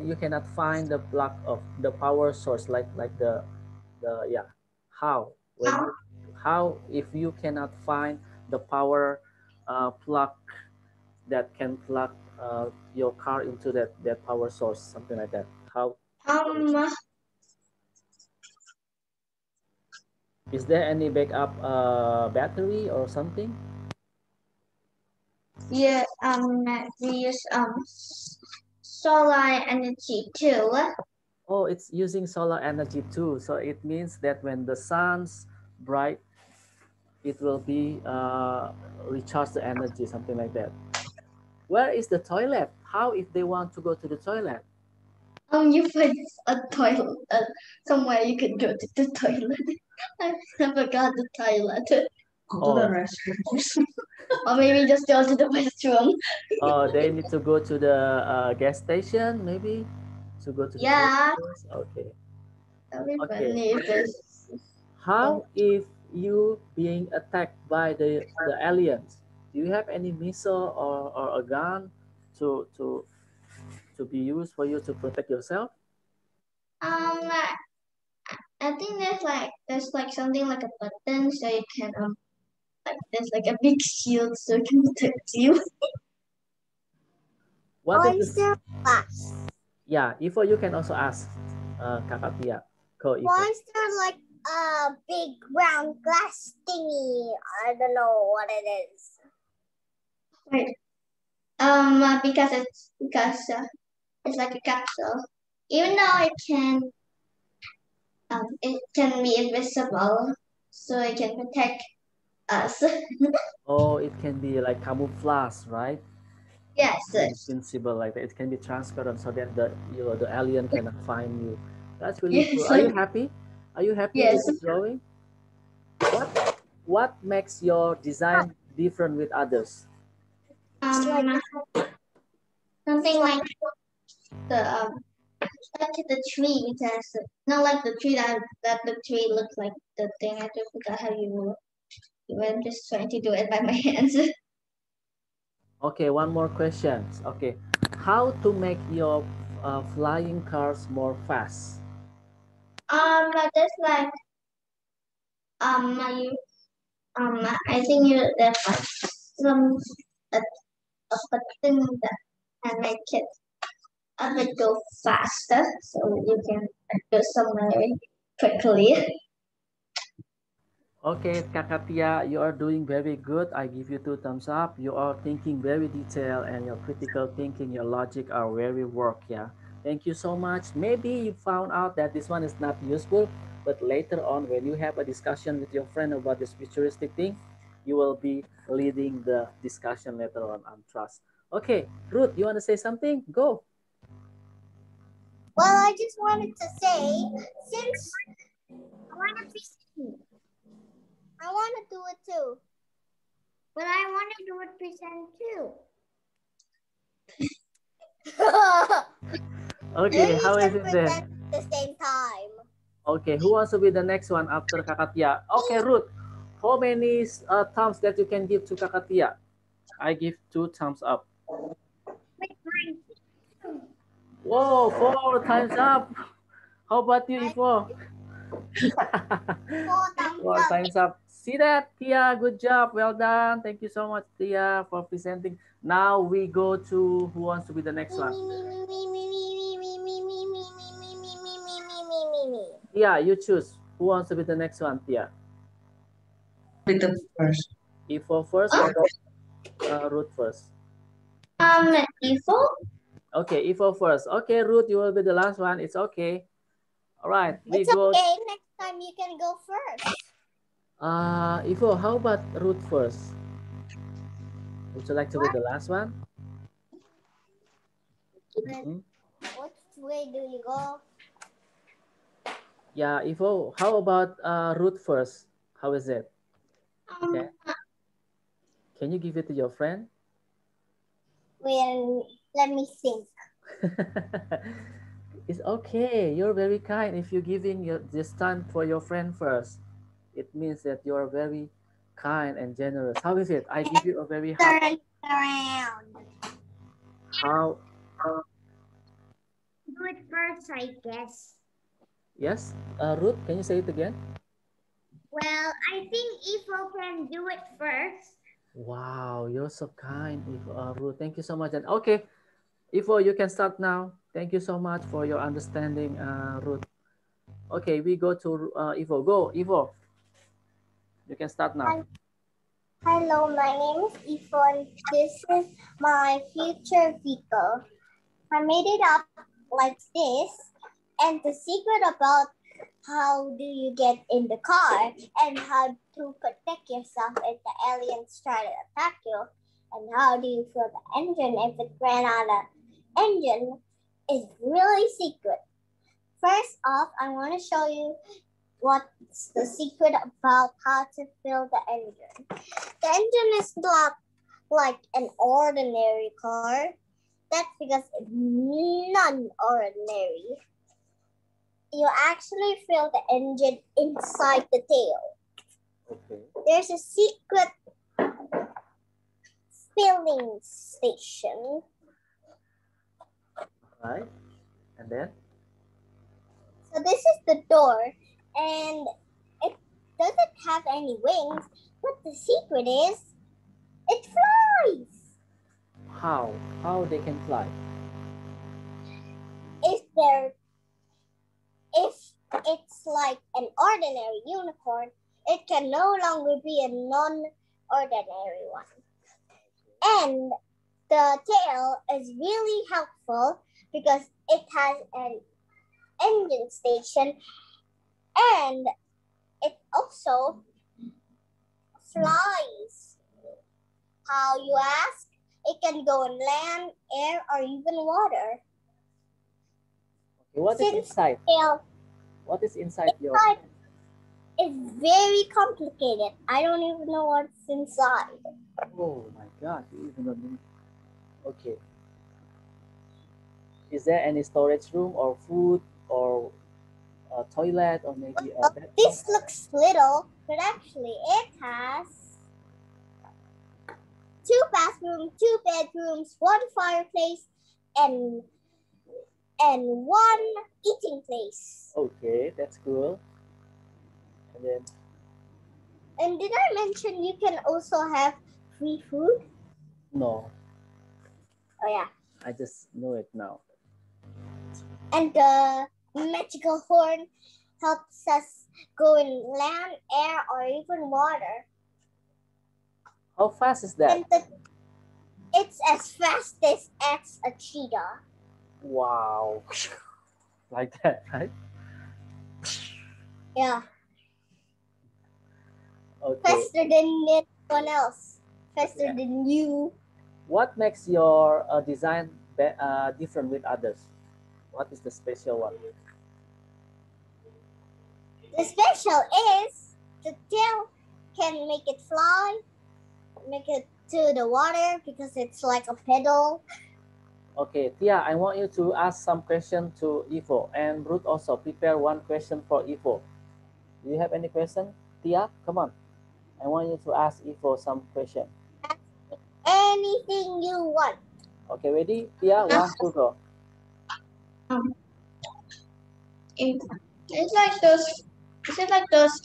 you cannot find the plug of the power source like the yeah how when How? you, how if you cannot find the power plug that can plug your car into that power source, something like that, how Um. is there any backup battery or something? Yeah. We use solar energy too. Oh, it's using solar energy too, so it means that when the sun's bright it will be recharge the energy, something like that. Where is the toilet? How if they want to go to the toilet? You find a toilet somewhere you can go to the toilet. I forgot the toilet. Go to the Oh, restroom. Or maybe just go to the restroom. oh, they need to go to the gas station, maybe to go to the Yeah, toilet. Okay, that'll be okay. funny if it's How if you being attacked by the aliens? Do you have any missile or a gun to to to be used for you to protect yourself? I think there's like something like a button so you can like there's like a big shield so it can protect you. What is this? Monster Class. Yeah, Ifo, you can also ask Kakak Tia. Ko Ifo. Why is there like a big round glass thingy? I don't know what it is. Wait. Because it's like a capsule. Even though it can be invisible, so it can protect us. Oh, it can be like camouflage, right? Yes. Invincible like that. It can be transparent so that the alien cannot find you. That's really cool. Yes. Are you happy? Are you happy Yes. with the drawing? What makes your design different with others? Like something like the like the tree because not like the tree that the tree looks like the thing. I just forgot how you were just trying to do it by my hands. Okay, one more question. Okay, how to make your flying cars more fast? Just like you I think there's like some a, a thing that can make it a bit go faster, so you can go somewhere quickly. Okay, Kakatia, you are doing very good. I give you 2 thumbs up. You are thinking very detailed and your critical thinking, your logic are very work. Yeah. Thank you so much. Maybe you found out that this one is not useful, but later on when you have a discussion with your friend about this futuristic thing, you will be leading the discussion later on. I'm trust. Okay, Ruth, you want to say something? Go. Well, I just wanted to say, since I want to present. I want to do it too. But I want to do it present too. Okay, how is it then? At the same time. Okay, who wants to be the next one after Kakatia? Okay, Ruth, how many thumbs that you can give to Kakatia? I give 2 thumbs up. With mine. Whoa, 4 times up. How about you, Ifo? 4 thumbs up. 4 times up. See that, Tia? Good job. Well done. Thank you so much, Tia, for presenting. Now we go to who wants to be the next one? Tia, you choose. Who wants to be the next one, Tia? With the first. Ifo first or Ruth first? Info? Okay, Ifo first. Okay, Ruth, you will be the last one. It's okay. All right, we It's go. okay. Next time you can go first. Ifo, how about Ruth first? Would you like to be the last one? Which way do you go? Yeah, Ifo, how about Ruth first? How is it? Okay. Can you give it to your friend? Well, let me think. It's okay. You're very kind. If you're giving this time for your friend first, it means that you're very kind and generous. How is it? I give you a very hard. Turn around. How? Do it first, I guess. Yes, Ruth, can you say it again? Well, I think Ifo can do it first. Wow, you're so kind, Ruth. Thank you so much. And okay, Ifo, you can start now. Thank you so much for your understanding, Ruth. Okay, we go to Ifo. Go, Ifo. You can start now. Hello, my name is Ifon. This is my future vehicle. I made it up like this. And the secret about how do you get in the car and how to protect yourself if the aliens try to attack you and how do you fill the engine if it ran out of engine is really secret. First off, I want to show you what's the secret about how to fill the engine. The engine is not like an ordinary car. That's because it's non-ordinary. You actually fill the engine inside the tail. Okay. There's a secret filling station. Right. And then? So this is the door, and it doesn't have any wings, but the secret is it flies. How? How they can fly? If it's like an ordinary unicorn, it can no longer be a non-ordinary one. And the tail is really helpful because it has an engine station and it also flies. How, you ask? It can go on land, air, or even water. Okay, what is inside? What is inside your? It's very complicated. I don't even know what's inside. Oh my God! You even don't know. Okay. Is there any storage room or food or a toilet or maybe a bed? This looks little, but actually it has 2 bathrooms, 2 bedrooms, 1 fireplace, and 1 eating place. Okay, that's cool. And then? And did I mention you can also have free food? No. Oh yeah. I just know it now. And the magical horn helps us go in land, air, or even water. How fast is that? And it's as fast as a cheetah. Wow. Like that, right? Yeah. Okay. Faster than anyone else. Faster than you. What makes your design different with others? What is the special one? The special is the tail can make it fly, make it to the water because it's like a pedal. Okay, Tia, I want you to ask some question to Ivo, and Ruth also prepare one question for Ivo. Do you have any question? Tia, come on. I want you to ask Ivo some question. Anything you want. Okay, ready? Tia, 1, 2, go. It's like those. Is it like those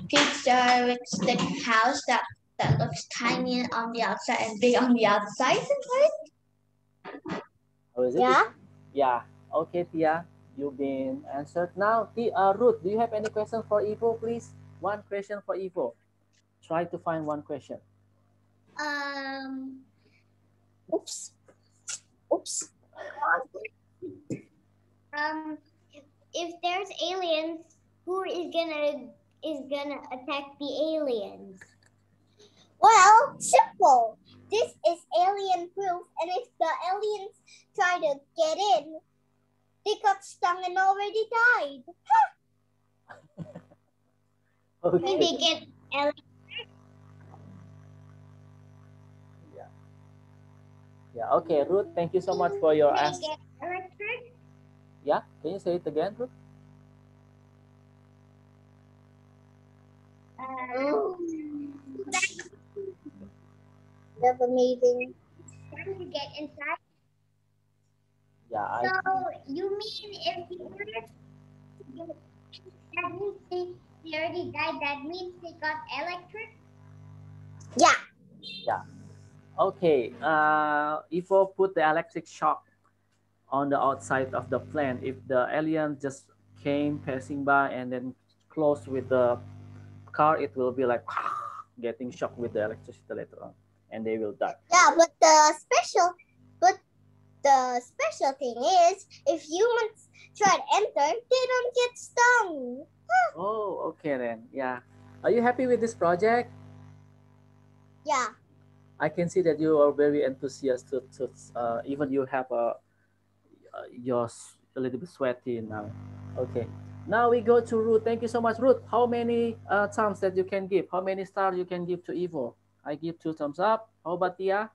futuristic house that looks tiny on the outside and big on the outside? How is it? Yeah. Yeah. Okay, Tia, you've been answered. Now, Ruth, do you have any question for Ivo, please? One question for Ivo. Try to find one question. Oops. If there's aliens, who is gonna attack the aliens? Well, simple. This is alien proof, and if the aliens try to get in, they got stung and already died. Okay. Maybe they get electric. Yeah. Okay, Ruth. Thank you so much for your answer. Get electric. Yeah. Can you say it again, Ruth? That's amazing. Trying to get inside. Yeah. So you mean if the aliens, that means they already died. That means they got electric. Yeah. Yeah. Okay. Ivo put the electric shock on the outside of the plane. If the alien just came passing by and then close with the car, it will be like getting shocked with the electricity later on, and they will die. Yeah, but the special thing is, if humans try to enter, they don't get stung. Oh, okay then. Yeah. Are you happy with this project? Yeah. I can see that you are very enthusiastic. Even you have you're a little bit sweaty now. Okay. Now we go to Ruth. Thank you so much, Ruth. How many thumbs that you can give? How many stars you can give to Evo? I give 2 thumbs up. How about Tia?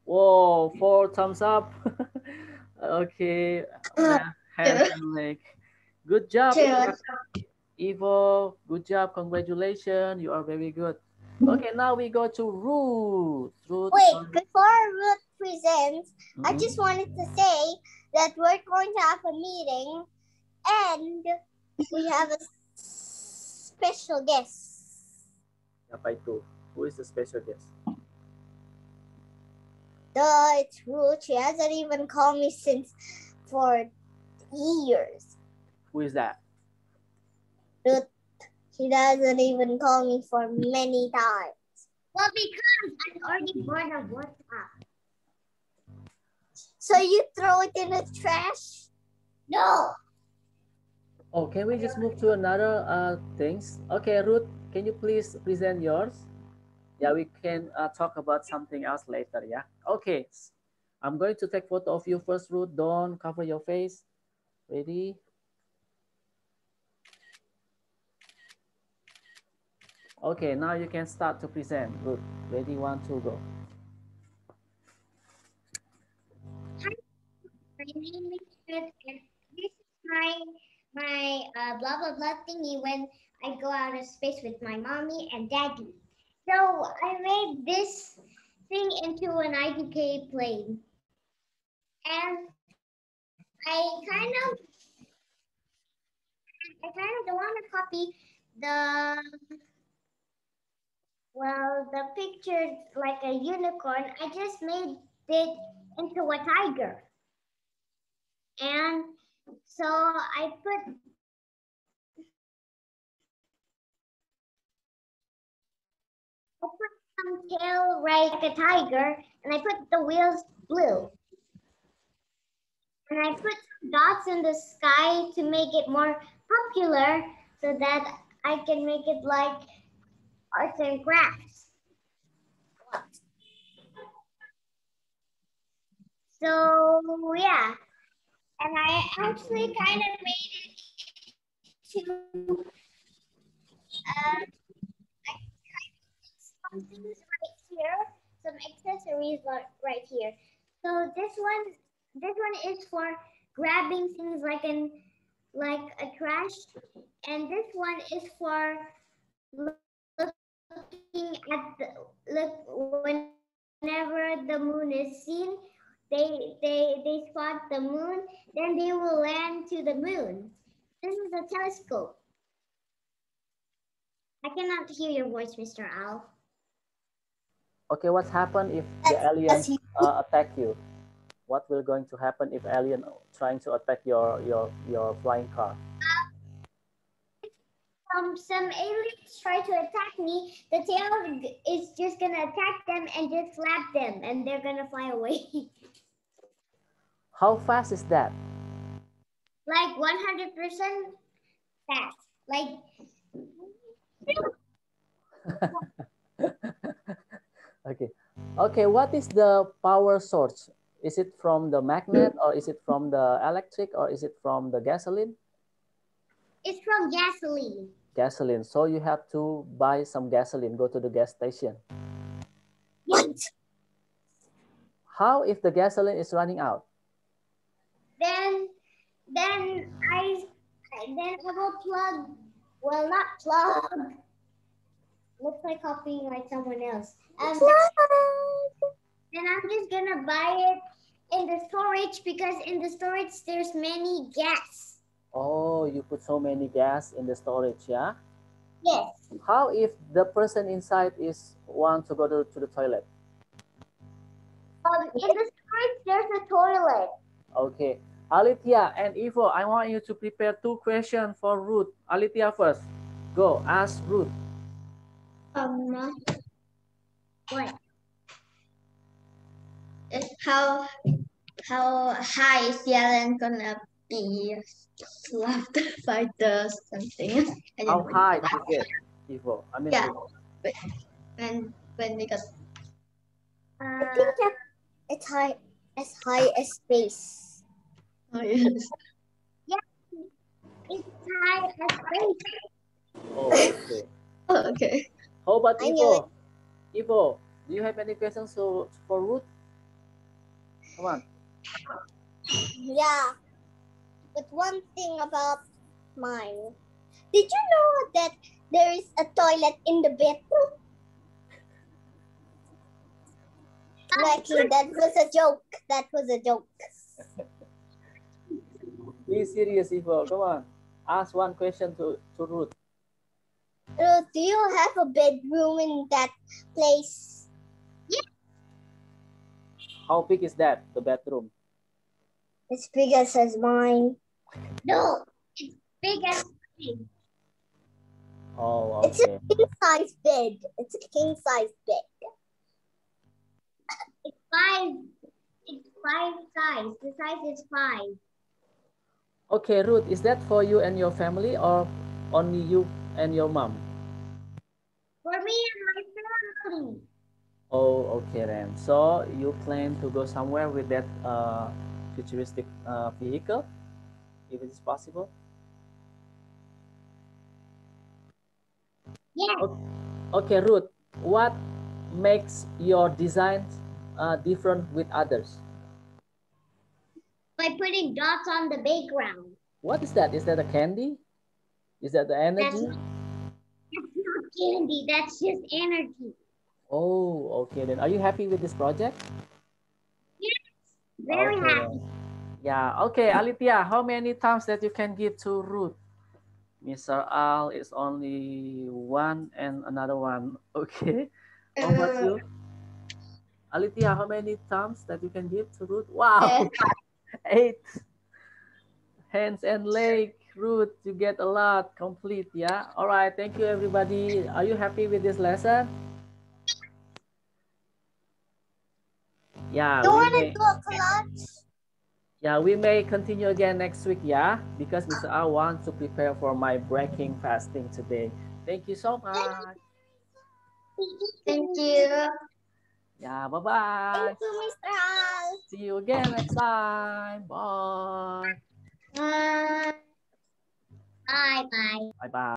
Whoa, 4 thumbs up. Okay, hands Two. and leg. Good job, Two. Evo. Good job. Congratulations. You are very good. Okay, now we go to Ruth. Ruth. Wait, before Ruth presents, I Mhm. just wanted to say that we're going to have a meeting and we have a special guest. Siapa itu? Who is the special guest? It's Ruth. She hasn't even called me since for years. Who is that? Ruth, she doesn't even call me for many times. Well, because I'm already bored of WhatsApp. So you throw it in the trash? No. Oh, can we just move to another things? Okay, Ruth, can you please present yours? Yeah, we can talk about something else later. Yeah. Okay. I'm going to take photo of you first, Ruth. Don't cover your face. Ready? Okay, now you can start to present. Ruth. Ready? 1, 2, go. My name is Ruth, and this is my blah blah blah thingy when I go out of space with my mommy and daddy. So I made this thing into an IDK plane, and I kind of don't want to copy the the picture like a unicorn. I just made it into a tiger, and so I put some tail right like a tiger, and I put the wheels blue. And I put some dots in the sky to make it more popular so that I can make it like arts and crafts. So yeah, and I actually kind of made it to some things right here, some accessories right here. So this one is for grabbing things like a trash, and this one is for looking at whenever the moon is seen, they spot the moon, then they will land to the moon. This is a telescope. I cannot hear your voice, Mr. Al. Okay, what's happened if the aliens attack you? What will going to happen if alien trying to attack your flying car? Some aliens try to attack me. The tail is just gonna attack them and just slap them, and they're gonna fly away. How fast is that? Like 100% fast. Like Okay. Okay, what is the power source? Is it from the magnet, or is it from the electric, or is it from the gasoline? it's from gasoline. Gasoline. So you have to buy some gasoline, go to the gas station. What? How if the gasoline is running out? Then I will plug. Well, not plug. Looks like copying like someone else. Then I'm just gonna buy it in the storage because in the storage there's many gas. Oh, you put so many gas in the storage, yeah? Yes. How if the person inside is want to go to the toilet? In the storage there's a toilet. Okay. Alithia and Ivo, I want you to prepare 2 questions for Ruth. Alithia first. Go, ask Ruth. What? How high is the alien gonna be slapped by the something? How high is it, Ivo? I mean, Yeah. Ruth. When because I think that it's high as space. Oh, yes. Yeah, it's high as space. Oh, okay. Okay. How about I knew it. Ivo? Ivo, do you have any questions for Ruth? Come on. Yeah. But one thing about mine. Did you know that there is a toilet in the bedroom? Actually, that was a joke. That was a joke. Be serious, Ivo. Come on. Ask one question to Ruth. Ruth, do you have a bedroom in that place? How big is that, the bedroom? As big as mine. No, it's big as space. Oh, It's a okay. king size bed. It's a king size bed. It's five. It's five size. The size is 5. Okay, Ruth, is that for you and your family or only you and your mom? For me and my family. Oh, okay then. So you plan to go somewhere with that futuristic vehicle, if it is possible? Yes, Okay, Ruth, what makes your designs different with others? by putting dots on the background. What is that? Is that a candy? Is that the That's energy? not candy. That's just energy. Oh, okay then. Are you happy with this project? Yes, very Okay happy. then. Yeah, okay, Alithia, how many times that you can give to Ruth? Mr. Al is only one and another one. Okay. How about you? Alithia, how many times that you can give to Ruth? Wow, 8 hands and leg. Ruth, you get a lot complete, yeah? All right, thank you everybody. Are you happy with this lesson? Yeah, You we want to may do a collage? yeah, we may continue again next week, yeah? Because Mr. Al wants to prepare for my breaking fasting today. Thank you so much. Thank you. Yeah, bye-bye. Thank you, Mr. Al. See you again next time. Bye. Bye. Bye. Bye. Bye-bye.